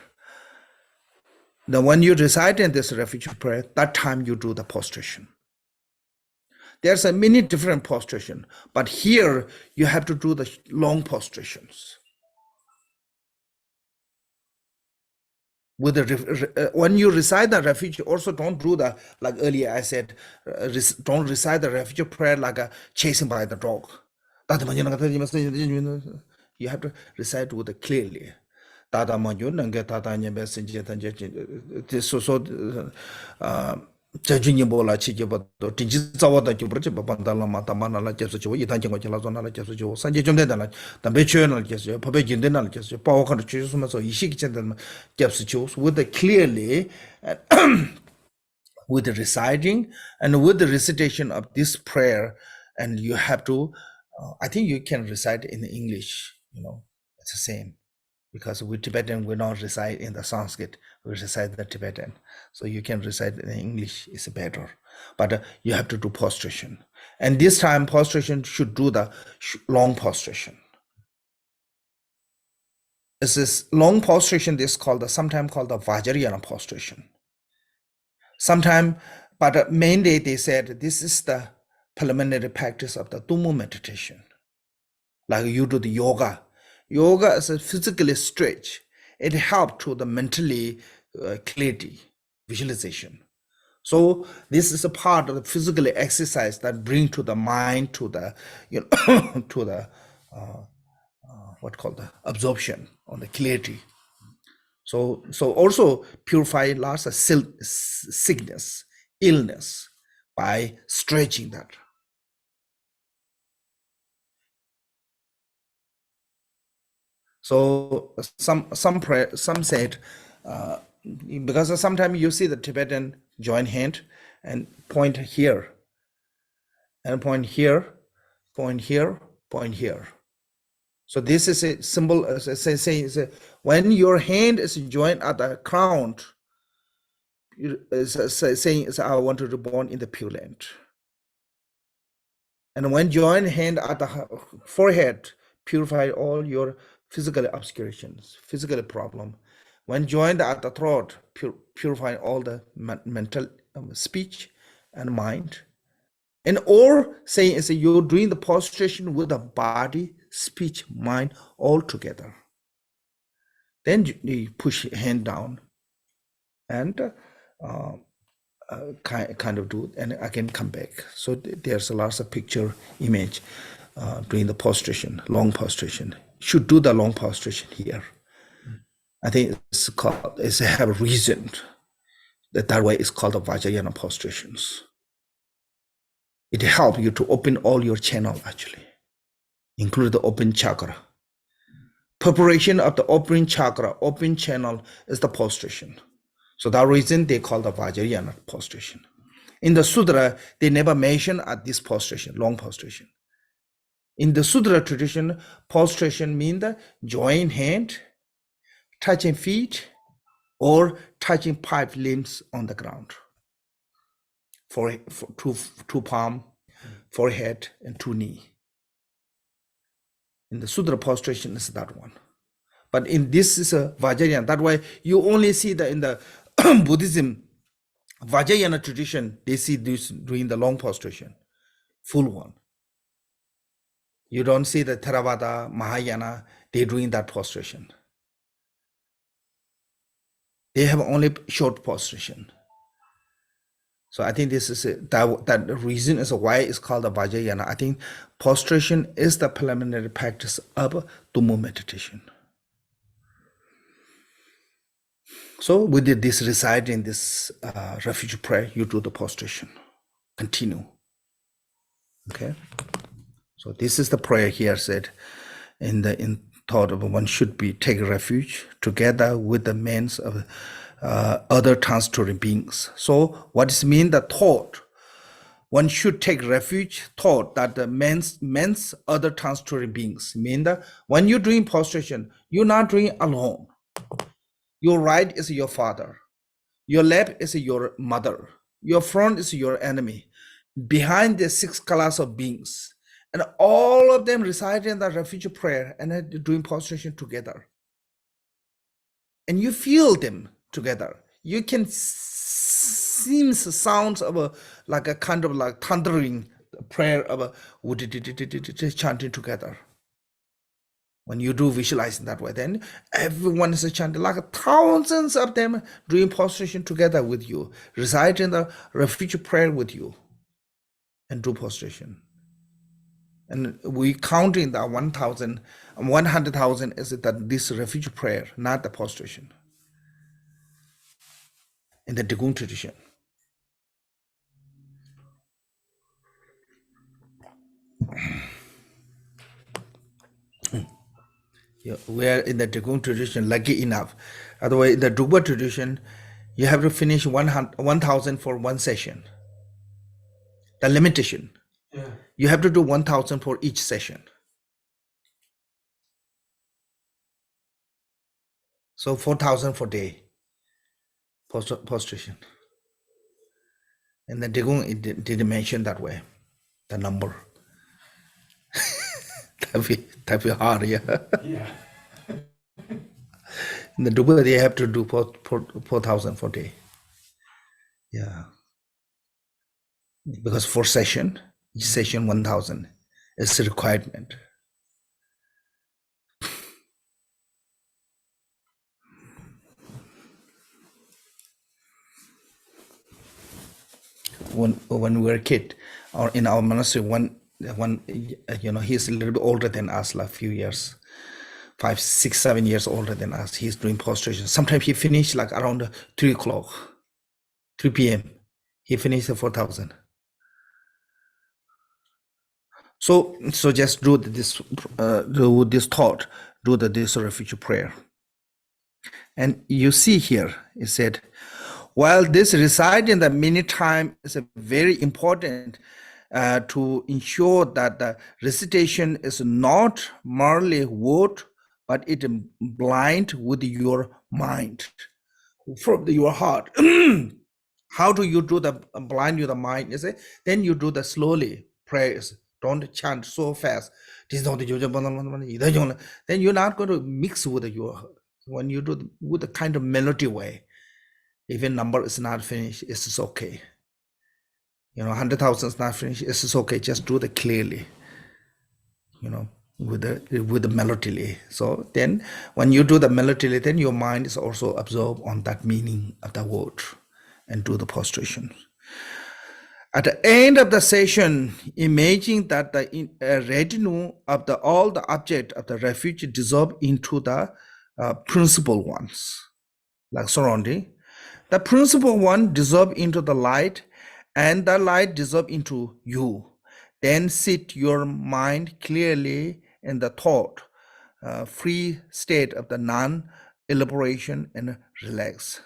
[SPEAKER 1] Now, when you recite in this refuge prayer, that time you do the prostration. There's a many different prostration, but here you have to do the long prostrations. With the when you recite the refuge, also don't do the, like earlier I said, don't recite the refuge prayer like a chasing by the dog. You have to recite with it clearly. Tata manju nanga tata nyembe sinje tanje so jajunyi bola chi je ba do tinji zawa da ju burje ba bandala ma tamana la jesu jo yitan jengo jela zona la jesu jo sanje jomde da la tambe chön la jesu pabe jinde na la jesu pa wa kan chu so ma so yishik chen da jesu jo with the clearly with the reciting and with the recitation of this prayer, and you have to I think you can recite in English, it's the same. Because we Tibetan, we don't recite in the Sanskrit, we recite the Tibetan. So you can recite in English, is better. But you have to do prostration. And this time, prostration should do the long prostration. This is long prostration, this called sometimes called the Vajrayana prostration. Sometimes, but mainly they said this is the preliminary practice of the Tumu meditation. Like you do the yoga. Yoga is a physically stretch. It helps to the mentally clarity, visualization. So this is a part of the physical exercise that bring to the mind to the to the what called the absorption or the clarity. So also purify lots of sickness, illness by stretching that. So some said because sometimes you see the Tibetan join hand and point here, and point here, point here, point here. So this is a symbol, saying when your hand is joined at the crown, saying I want to be born in the Pure Land. And when join hand at the forehead, purify all your physical obscurations, physical problem. When joined at the throat, purify all the mental speech and mind. And or saying is you're doing the prostration with the body, speech, mind all together. Then you push your hand down and kind of do, and again come back. So there's a lot of picture image doing the prostration, long prostration. Should do the long prostration here. I think it's have a reason that way it's called the Vajrayana prostrations. It helps you to open all your channel actually, include the open chakra. Preparation of the open chakra, open channel is the prostration. So that reason they call the Vajrayana prostration. In the Sutra, they never mention at this prostration, long prostration. In the Sutra tradition, prostration means the joint hand, touching feet, or touching 5 limbs on the ground. For two palm, forehead, and 2 knee. In the Sutra prostration is that one. But in this is a Vajrayana. That way you only see that in the Buddhism, Vajrayana tradition, they see this doing the long prostration, full one. You don't see the Theravada, Mahayana, they doing that prostration. They have only short prostration. So I think this is that reason is why it's called the Vajrayana. I think prostration is the preliminary practice of Tumu meditation. So we did this recite in this refuge prayer, you do the prostration. Continue. Okay. So this is the prayer here said in thought of one should be take refuge together with the means of other transitory beings. So what does mean the thought? one should take refuge thought that the men's other transitory beings mean that when you're doing prostration, you're not doing alone. Your right is your father, your left is your mother, your front is your enemy, behind the 6 class of beings, and all of them reside in the refuge prayer and are doing prostration together. And you feel them together. You can seems sounds of like a kind of like thundering prayer of a chanting together. When you do visualizing that way, then everyone is chanting like thousands of them doing prostration together with you, reside in the refuge prayer with you, and do prostration. And we counting that 1,000, 100,000 is that this refuge prayer, not the prostration. In the Drikung tradition. Yeah, we are in the Drikung tradition lucky enough. Otherwise, in the Drukpa tradition, you have to finish 1,000 for one session. The limitation.
[SPEAKER 2] Yeah.
[SPEAKER 1] You have to do 1,000 for each session. So 4,000 for day prostration. And the Drikung it didn't mention that way, the number. That'd be hard, yeah.
[SPEAKER 2] Yeah.
[SPEAKER 1] In the Drukpa, they have to do 4,000 for day. Yeah. Because for session, each session 1,000 is a requirement. When we were a kid, or in our monastery, one he's a little bit older than us, like a few years, 5, 6, 7 years older than us. He's doing prostration. Sometimes he finished like around 3 o'clock, 3 p.m. He finished the 4,000. So just do this thought, do this refuge prayer. And you see here, it said, while this reside in the many time is a very important to ensure that the recitation is not merely word, but it blind with your mind, from your heart. How do you do the blind with the mind? You say, then you do the slowly prayers. Don't chant so fast. Then you're not going to mix with your, when you do with the kind of melody way. Even number is not finished, it's okay. 100,000 is not finished, it's okay. Just do it clearly, with the melodily. So then, when you do the melodily, then your mind is also absorbed on that meaning of the word, and do the prostration. At the end of the session, imagine that the retinue of all the object of the refuge dissolve into the principal ones, like surrounding. The principal one dissolve into the light, and the light dissolve into you. Then sit your mind clearly in the thought, free state of the non-elaboration, and relax.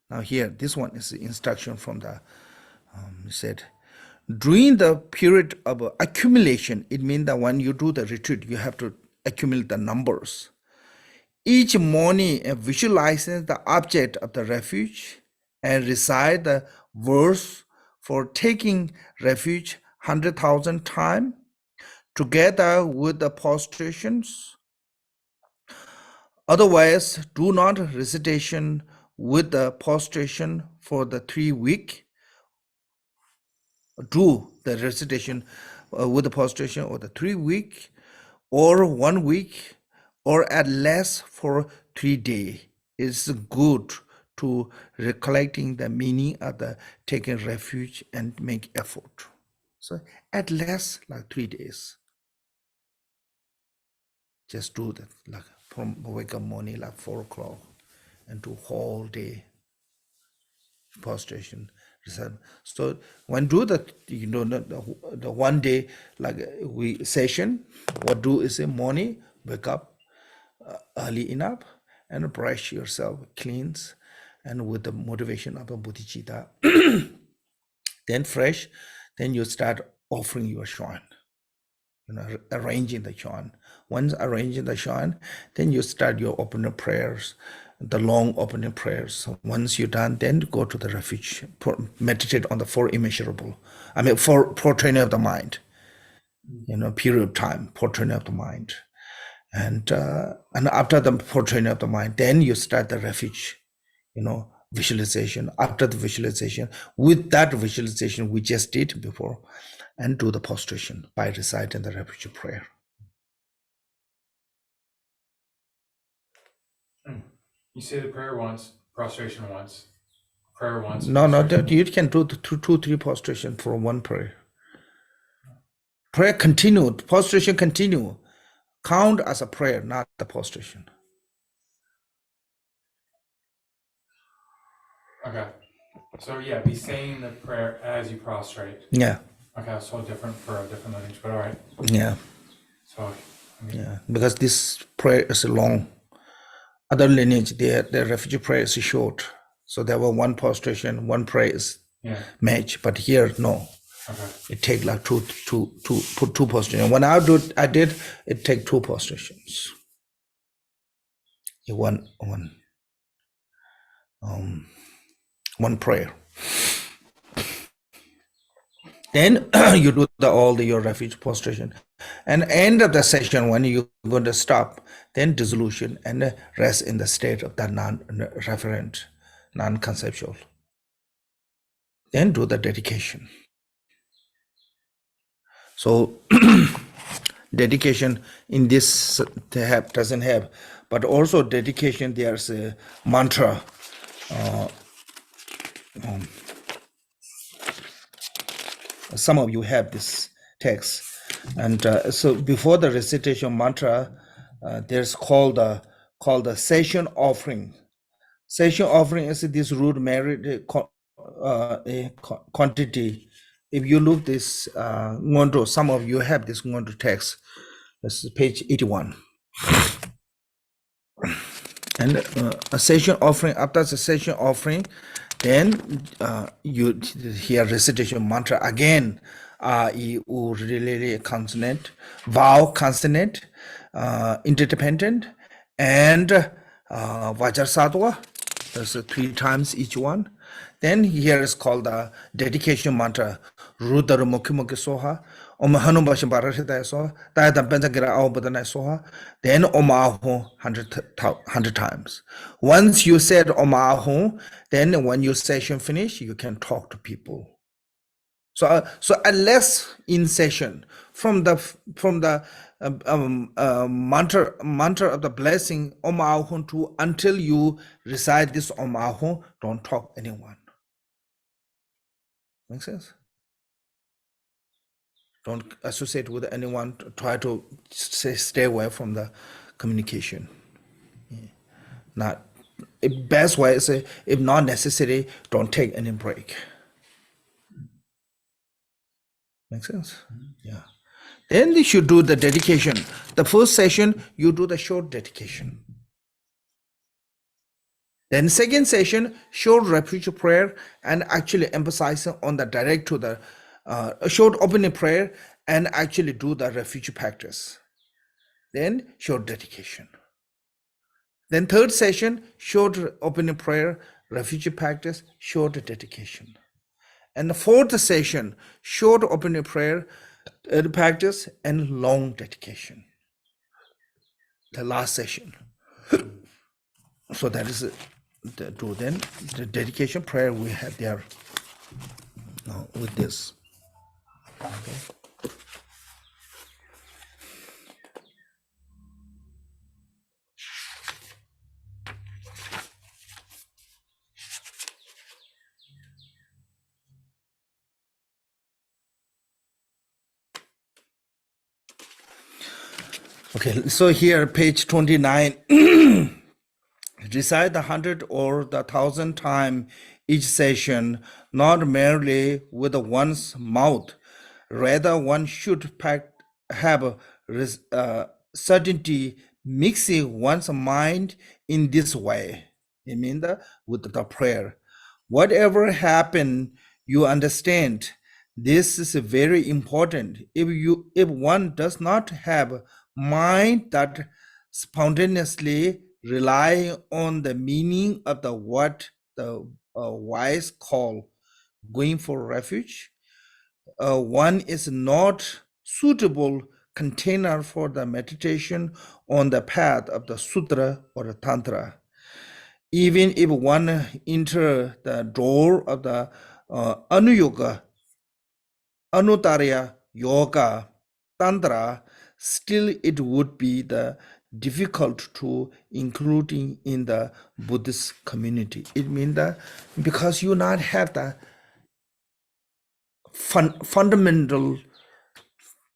[SPEAKER 1] Now here, this one is the instruction from the, it said, during the period of accumulation, it means that when you do the retreat, you have to accumulate the numbers. Each morning, visualizing the object of the refuge and recite the verse for taking refuge 100,000 times, together with the prostrations. Otherwise, do not recitation with the prostration for the 3 week. Do the recitation with the prostration or the 3 week, or 1 week, or at least for 3 days. It's good to recollecting the meaning of the taking refuge and make effort. So at least like 3 days. Just do that, like from wake up morning, like 4 o'clock, and do whole day prostration. So when do the the 1 day like we session, what do is in morning, wake up early enough and brush yourself, cleanse, and with the motivation of the bodhicitta. Then fresh, then you start offering your shrine, arranging the shrine. Once arranging the shrine, then you start your opening prayers, the long opening prayers. So once you're done, then go to the refuge, meditate on the four immeasurable, four training of the mind, period of time, four training of the mind. And after the four training of the mind, then you start the refuge, visualization. After the visualization, with that visualization we just did before, and do the prostration by reciting the refuge prayer.
[SPEAKER 2] You say the prayer once, prostration once, prayer once.
[SPEAKER 1] No, you can do the two, three prostration for one prayer. Prayer continue, prostration continue. Count as a prayer, not the prostration.
[SPEAKER 2] Okay. So yeah, be saying the prayer as you prostrate.
[SPEAKER 1] Yeah.
[SPEAKER 2] Okay, so different for a different lineage, but all right.
[SPEAKER 1] Yeah.
[SPEAKER 2] So
[SPEAKER 1] yeah, because this prayer is long. Other lineage, their refugee prayer is short. So there were one prostration, one prayer is match, but here no.
[SPEAKER 2] Okay.
[SPEAKER 1] It take like two prostrations. When I did it take two prostrations. One prayer. Then you do your refuge prostration, and end of the session when you're going to stop, then dissolution and rest in the state of that non-referent, non-conceptual. Then do the dedication. So dedication in this doesn't have, but also dedication there's a mantra. Some of you have this text, and so before the recitation mantra, there's called the session offering. Session offering is this root merit quantity. If you look this Ngondro, some of you have this Ngondro text. This is page 81. And a session offering, after the session offering, then you hear recitation mantra again. Really consonant, vowel consonant, interdependent, and Vajar Sadhva. There's 3 times each one. Then here is called the dedication mantra. Rudar Mukhi Mukhi Soha. Om Hanum Bashim Barashita Soha. Tayadam Penzagira Aubadana Soha. Then Om Ahu 100 times. Once you said Om Ahu, then when your session finish, you can talk to people. So unless in session from the mantra of the blessing Om Ahun to until you recite this Om Ahun, don't talk anyone. Make sense? Don't associate with anyone. Try to stay away from the communication. Not best way is if not necessary, don't take any break. Make sense? Yeah. Then you should do the dedication. The first session, you do the short dedication. Then second session, short refuge prayer and actually emphasizing on the direct to the short opening prayer and actually do the refuge practice. Then short dedication. Then third session, short opening prayer, refuge practice, short dedication. And the fourth session, short opening prayer, practice, and long dedication. The last session. So that is then the dedication prayer we have there with this. Okay. Okay, so here, page 29, recite the 100 or the 1,000 time each session, not merely with one's mouth. Rather, one should have certainty mixing one's mind in this way. It means that with the prayer, whatever happened, you understand. This is very important. If one does not have mind that spontaneously rely on the meaning of the what the wise call going for refuge, one is not suitable container for the meditation on the path of the sutra or the tantra. Even if one enter the door of the anuyoga, anutarya yoga, tantra, still it would be the difficult to including in the Buddhist community. It means that because you not have the fundamental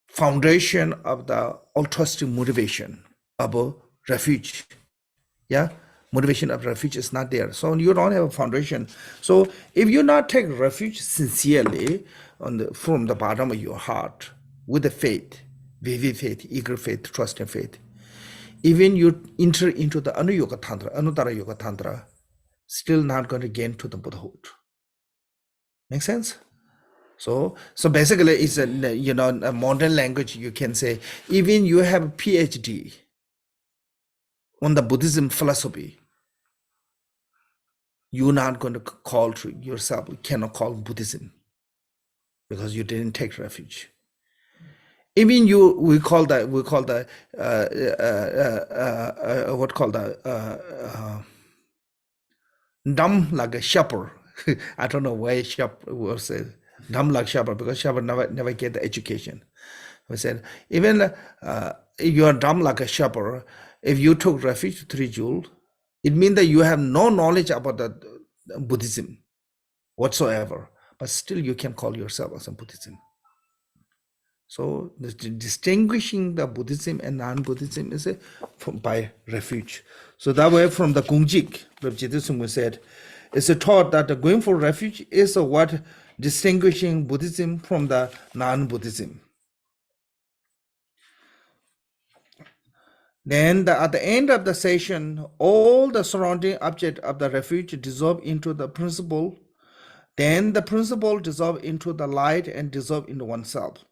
[SPEAKER 1] foundation of the altruistic motivation of refuge. Yeah, motivation of refuge is not there, so you don't have a foundation. So if you not take refuge sincerely from the bottom of your heart with the faith, vivid faith, eager faith, trusting faith, even you enter into the anuyoga tantra, anuttara yoga tantra, still not going to gain to the Buddhahood. Make sense? So basically, it's a a modern language. You can say even you have a PhD on the Buddhism philosophy, you're not going to call to yourself. You cannot call Buddhism because you didn't take refuge. Even we call the what called the dumb like a shepherd. I don't know why shepherd was said dumb like shepherd because shepherd never get the education. We said even if you are dumb like a shepherd, if you took refuge to Three Jewel, it means that you have no knowledge about the Buddhism whatsoever, but still you can call yourself as a Buddhism. So distinguishing the Buddhism and non-Buddhism is by refuge. So that way from the Gungjik, Rabbi Jidusung said, it's taught that the going for refuge is what distinguishing Buddhism from the non-Buddhism. Then at the end of the session, all the surrounding object of the refuge dissolve into the principle. Then the principle dissolve into the light and dissolve into oneself.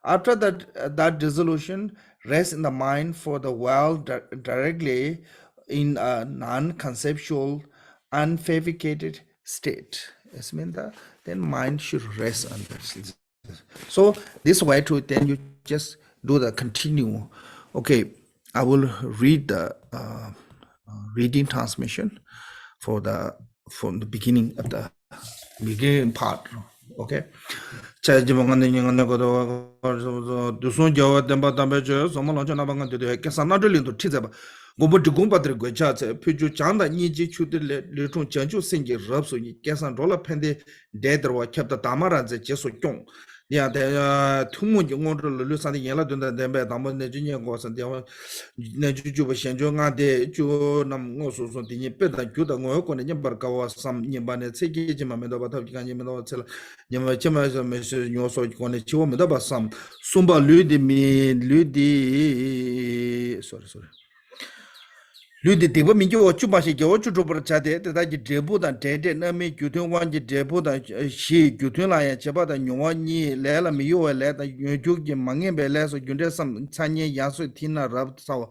[SPEAKER 1] After that dissolution, rest in the mind for the world directly in a non-conceptual, unfabricated state. It means that then mind should rest on this. So this way to then you just do the continue. Okay, I will read the reading transmission from the beginning of the beginning part. Okay. Gobo de gumba de gocha piju chanda ni ji chu de le chung janju singi rab so ni kesan rola pende de derwa chapta tamara je jeso kyong ya de tumu ji ngondro lu san de yela dun de be damo ne ji ne go san de ne ju ju ba shen jo nga de ju nam ngo so so de ni pe da ju da ngo ko ne bar ka wa sam ni ba ne se gi ji ma me do ba ta ji kan ni me do tsela ni ma chema so me so nyo so ko ne chi wo me do ba sam sumba lu di sorry Ludi Deva Minjo Chubashi Jochu Chade, that you debut and Tede, Nami, Gutun one, you debut and she, Gutula and Chabata, Yuani, Lela Mio, Leta, Yuki, Mangembe, Les, or Gundesam, Tanya, Yasu, Tina, Rabsau,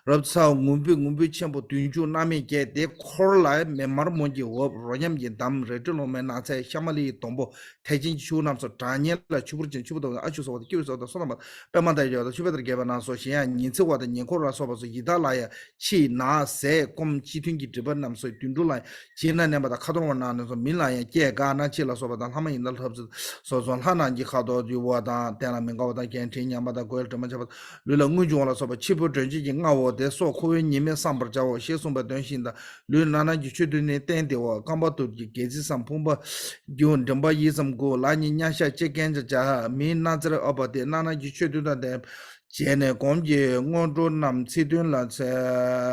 [SPEAKER 1] Mumbi, Champo, Tunju, Nami, get the Corla, Memarmonji, Royam, Yedam, Retuno, Menate, Shamali, Tombo, Tajin Chunam, so Tanya, Chubujan, Chubu, Achus of the Cus of the Sonoma, Pemada, the Chuba gave an association, Yinsu, the Yankora Sobas, Yidalaya, Chi, Na, Se, Com, Chitungi, Tibanam, so Tundula, China, never the Kadona, so Mila, Gana, Chila, so the Hama in the Hubs, so Zonhana, Jihado, Yuada, Telamengo, the Gantin, Yamada, Goel, Tomaja, Lula Mujuana, so a cheaper drinking hour, they saw Korean Yime Samberja, or Shesumba Dunshinda, Lunana, you shouldn't attend or come to Gezi some Pumba, Jun, Dumba Yisam go, Lani Yasha, chicken, Jaha, mean Nazar about the Nana, you should do that. Jene Gomje, Ngondro Nam Sidun La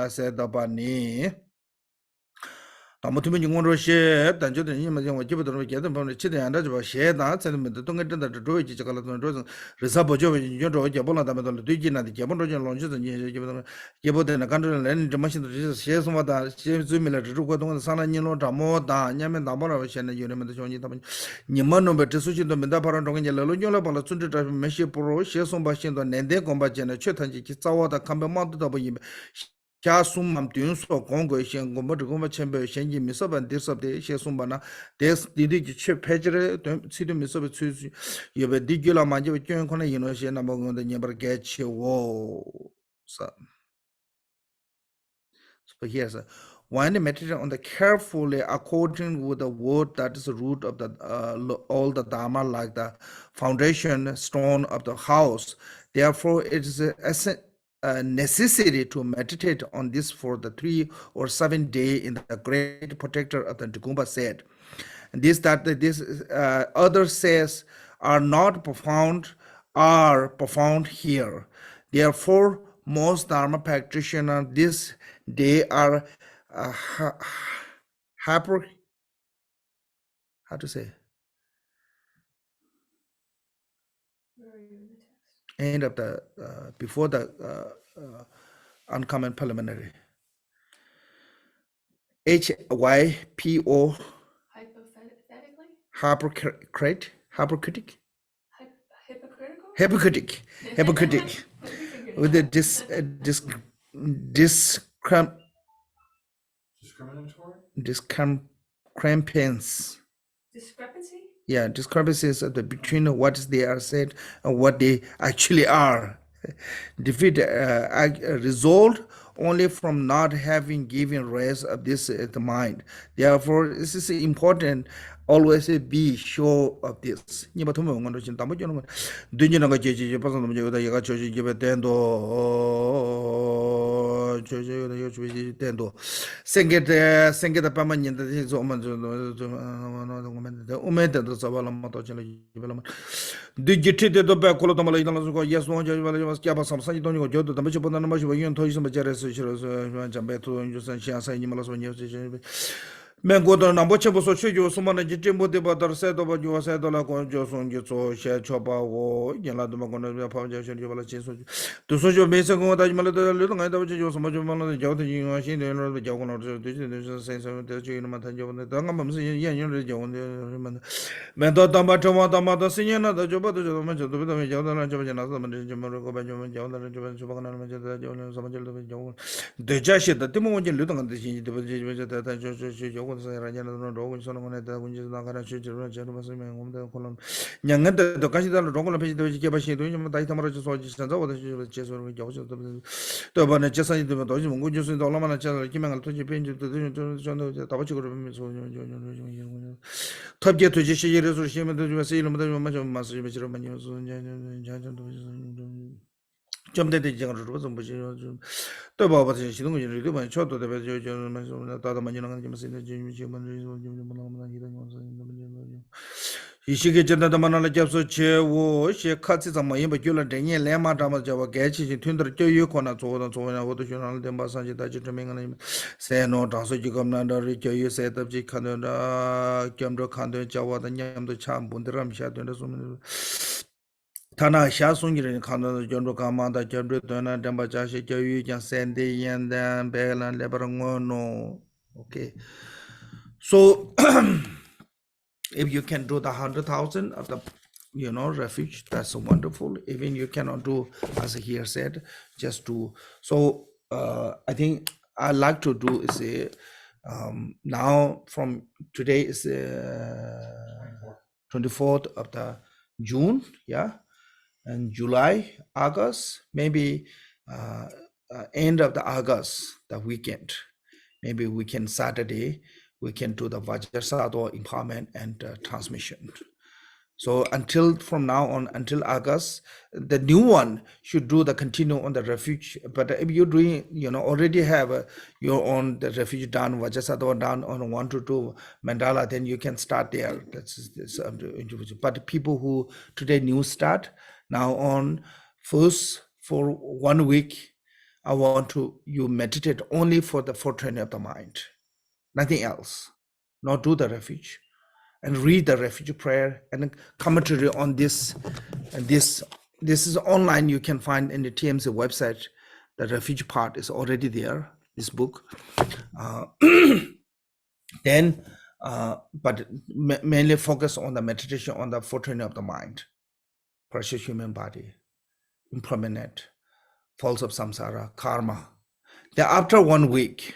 [SPEAKER 1] said the Bani. 다못하면 Ngondro she 단저 된 힘만 좀 기부도 계단 보면 치대 안 되죠. she다 세면 동가 된다 조이지 저걸 돈 조선 리사 보죠. 요저 개본나 담도 뒤지나데 개본도 좀 론지도 니 개보되나 간도는 렌 머신도 she소마다 she즈미라 주고 동안 사나니로 담모다 냐면 담보라 she는 요네면 좋니 담 니만노 베트 수지도 맨다 바로 동안 열로ኞ라 발라 춘트다 메시 프로 she솜바 신도 낸데 공바제나 최탄지 기자와다 감배만도 더 보이 kya sumam tyun so gonggo shen gomba gomba chembe shen ji misoban disab de she sumbana des didi ki che pejre sidu misobe chu yobe digula manje be kyon khona yino she na bong de nyebar ge che wo so here's when meditate on the carefully according with the word that is the root of the all the dharma like the foundation stone of the house therefore it is a necessity to meditate on this for the 3 or 7 day in the great protector of the Drikung said. And this other says are not profound are profound here. Therefore, most Dharma practitioners this day are hyper how to say end of the before the uncommon preliminary HYPO
[SPEAKER 3] Hypothetically?
[SPEAKER 1] hypocritic
[SPEAKER 3] Hypocritical?
[SPEAKER 1] hypocritic with the
[SPEAKER 2] Discriminatory?
[SPEAKER 1] discrepancies.
[SPEAKER 3] Discrepancy?
[SPEAKER 1] Yeah, discrepancies between what they are said and what they actually are. Defeat result only from not having given rest of this the mind. Therefore, this is important. Always be sure of this. Ni ba thum ngon do chin tam jo no. Dunji na ga je je pa san jo da ya ga cho je be ten do jo jo da yo chu je ten do. Senge de pa man yin de zo man zo no men de o men de zo ba la ma to chin la ji be la ma. Dunji ti de do ba ko lo tam la yin la zo ko yes no jo ba la kya ba sam sa ji do ni ko jo do tam chi po na ma ji ba yin to yi sam ba ja re su chi ro so jam be to jo san xian sa ni ma la so ni je Mengodo nambo chebo so chujo sumana jitimbo de badar sedo ba jo sedo la kon jo son ji so she choba wo yin la de ma kon de pa ja shen jo la chin so to so jo me se ko da ma le de le ngai da jo so ma jo ma le jo de yin wa xin de lo de jo kon de de se se de jo yin ma tan jo de da ngam ma se yin yin de jo de ma men do da ma choma da ma da sin yin na da jo ba de jo ma jo de me jo da na jo ba na so ma de jo ma ko ba jo ma jo da jo ba jo ba na ma jo da jo so ma jo de jo de ja she da de mo yin le da de xin de ba jo da jo Rajana Rogan Sonamana, which is Nagara Children, Jerusalem, the column. Yangan the Kashida Rogan page, the Kibashi, Daitamara Soji, the Cheso with Joseph. The Bana Chesa, the Dojim, good use in the Lamana Channel, Kiman, to Japan, to the Tabachi. Tabjet to Jishi, Resolution, the USA, the Master 좀 되게 지금 그것은 뭐지 또 봐봐 지금 거 이거 뭐 저도 되게 저 다다 많이 나가는 게 무슨 지금 이 시기에 전에도 만나는 접수 제고 시 같이 좀 많이 바뀌는 데니 레마다마 저와 개치 튼들 교육 거나 조던 조나 호도 주나는 데 마사지 다지 좀 행하는 세노 다소 지금 나더리 교육 세답지 칸다 겸도 칸도 저와다 냠도 참 분들함 샤도는 좀 Tana Shasungir Kanda Jondo Kamanda Jabri Dona Dambajashi Joyu Jan Sandy and then Belan Lebarangono. Okay. So if you can do the 100,000 of the refuge, that's wonderful. Even you cannot do, as here said, just do. So I think I like to do is now from today is 24th of the June, yeah. And July, August, maybe end of the August, the weekend, maybe weekend Saturday, we can do the Vajrasado empowerment and transmission. So from now on, until August, the new one should do the continue on the refuge. But if you're doing, already have your own the refuge done, Vajrasado done on 1 to 2 mandala, then you can start there. That's individual. But people who today new start, now on first for 1 week, I want you meditate only for the training of the mind. nothing else. Not do the refuge and read the refuge prayer and commentary on this. And this is online. You can find in the TMC website. The refuge part is already there. This book. Then, but mainly focus on the meditation on the fortraining of the mind, precious human body, impermanent, falls of samsara, karma. Then after 1 week,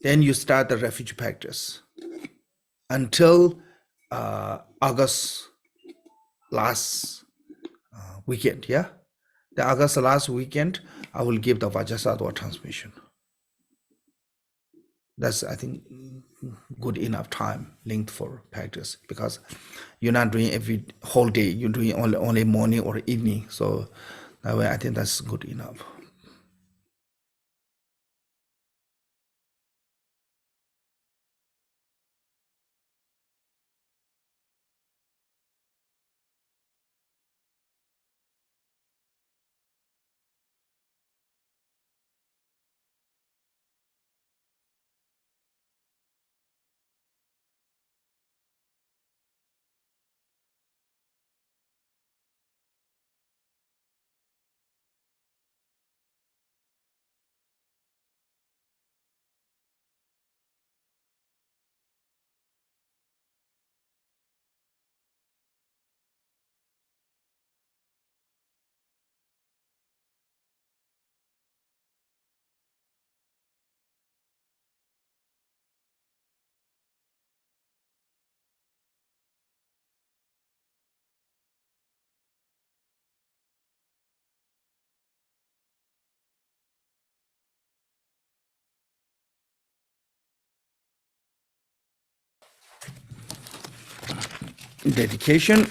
[SPEAKER 1] then you start the refuge practice until August last weekend. Yeah, the August last weekend, I will give the Vajrasattva transmission. That's, I think, good enough time linked for practice, because you're not doing every whole day. You're doing only morning or evening. So that way, I think that's good enough. Dedication.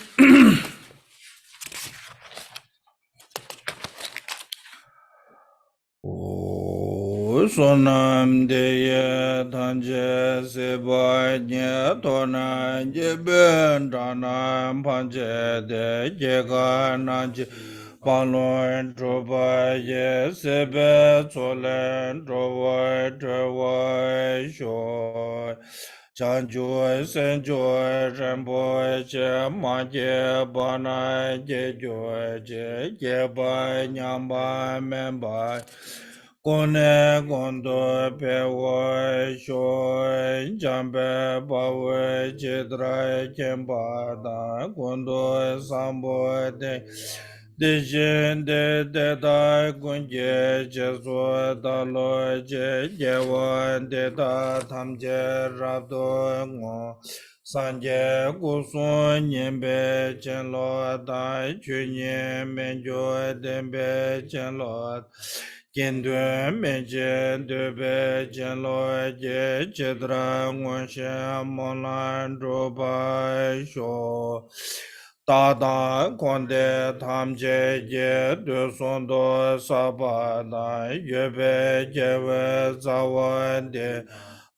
[SPEAKER 1] O sonam deye tanje seba nye tona jeben dana panje de jega nanje palon droba ye sebe solen drowa drowa shoy chanjo senjo rembo che manje bana je jo je ba nyamba memba Kone kondo pewa shoy jambe bawe chidra kemba da kondo sambo de de da kunje jesu da lo je jewa de da tamje rabdo ngo sanje kusu nyembe chen lo da chunye menjo dembe chen lo Kendwe meje debe jelo je chedra ngonshe molan droba sho tada konde tamje je de sondo sabada yebe jewe zawande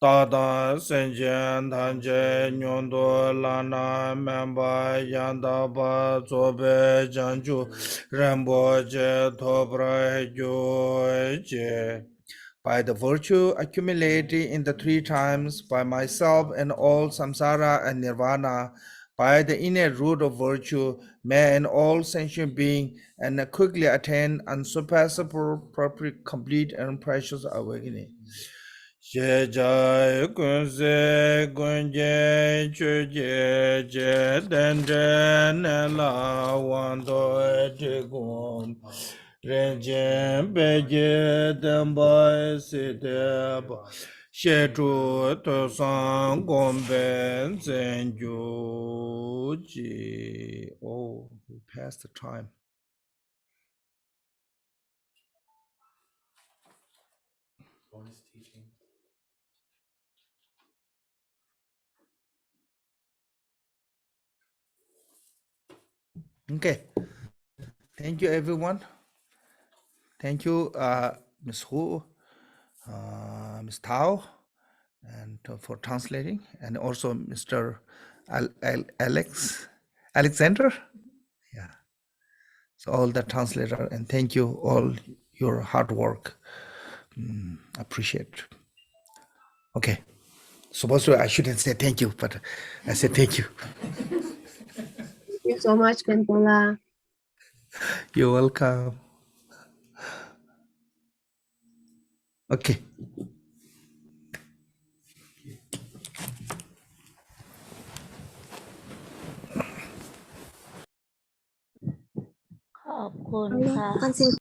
[SPEAKER 1] tada senjen tanje nyondo lana memba yanda ba zobe janju Ramboje Tobra Joje. By the virtue accumulated in the three times by myself and all samsara and nirvana, by the inner root of virtue, may and all sentient being and quickly attain unsurpassable, perfect, complete, and precious awakening. Jai kunse kunje chuje je dendre nela wando etigum renjen beje demba siteba shetu to sang gomben zenju ji. Oh, we passed the time.
[SPEAKER 2] Bonus teaching.
[SPEAKER 1] Okay. Thank you, everyone. Thank you, Ms. Hu, Ms. Tao, and for translating, and also Mr. Alexander. Yeah. So all the translator, and thank you all your hard work. Appreciate. Okay. Supposed to, I shouldn't say thank you, but I said thank you.
[SPEAKER 4] Thank you so much, Kantola.
[SPEAKER 1] You're welcome. Okay.
[SPEAKER 5] ขอบคุณ
[SPEAKER 4] เอาละ
[SPEAKER 5] ค่ะ
[SPEAKER 4] กันสิ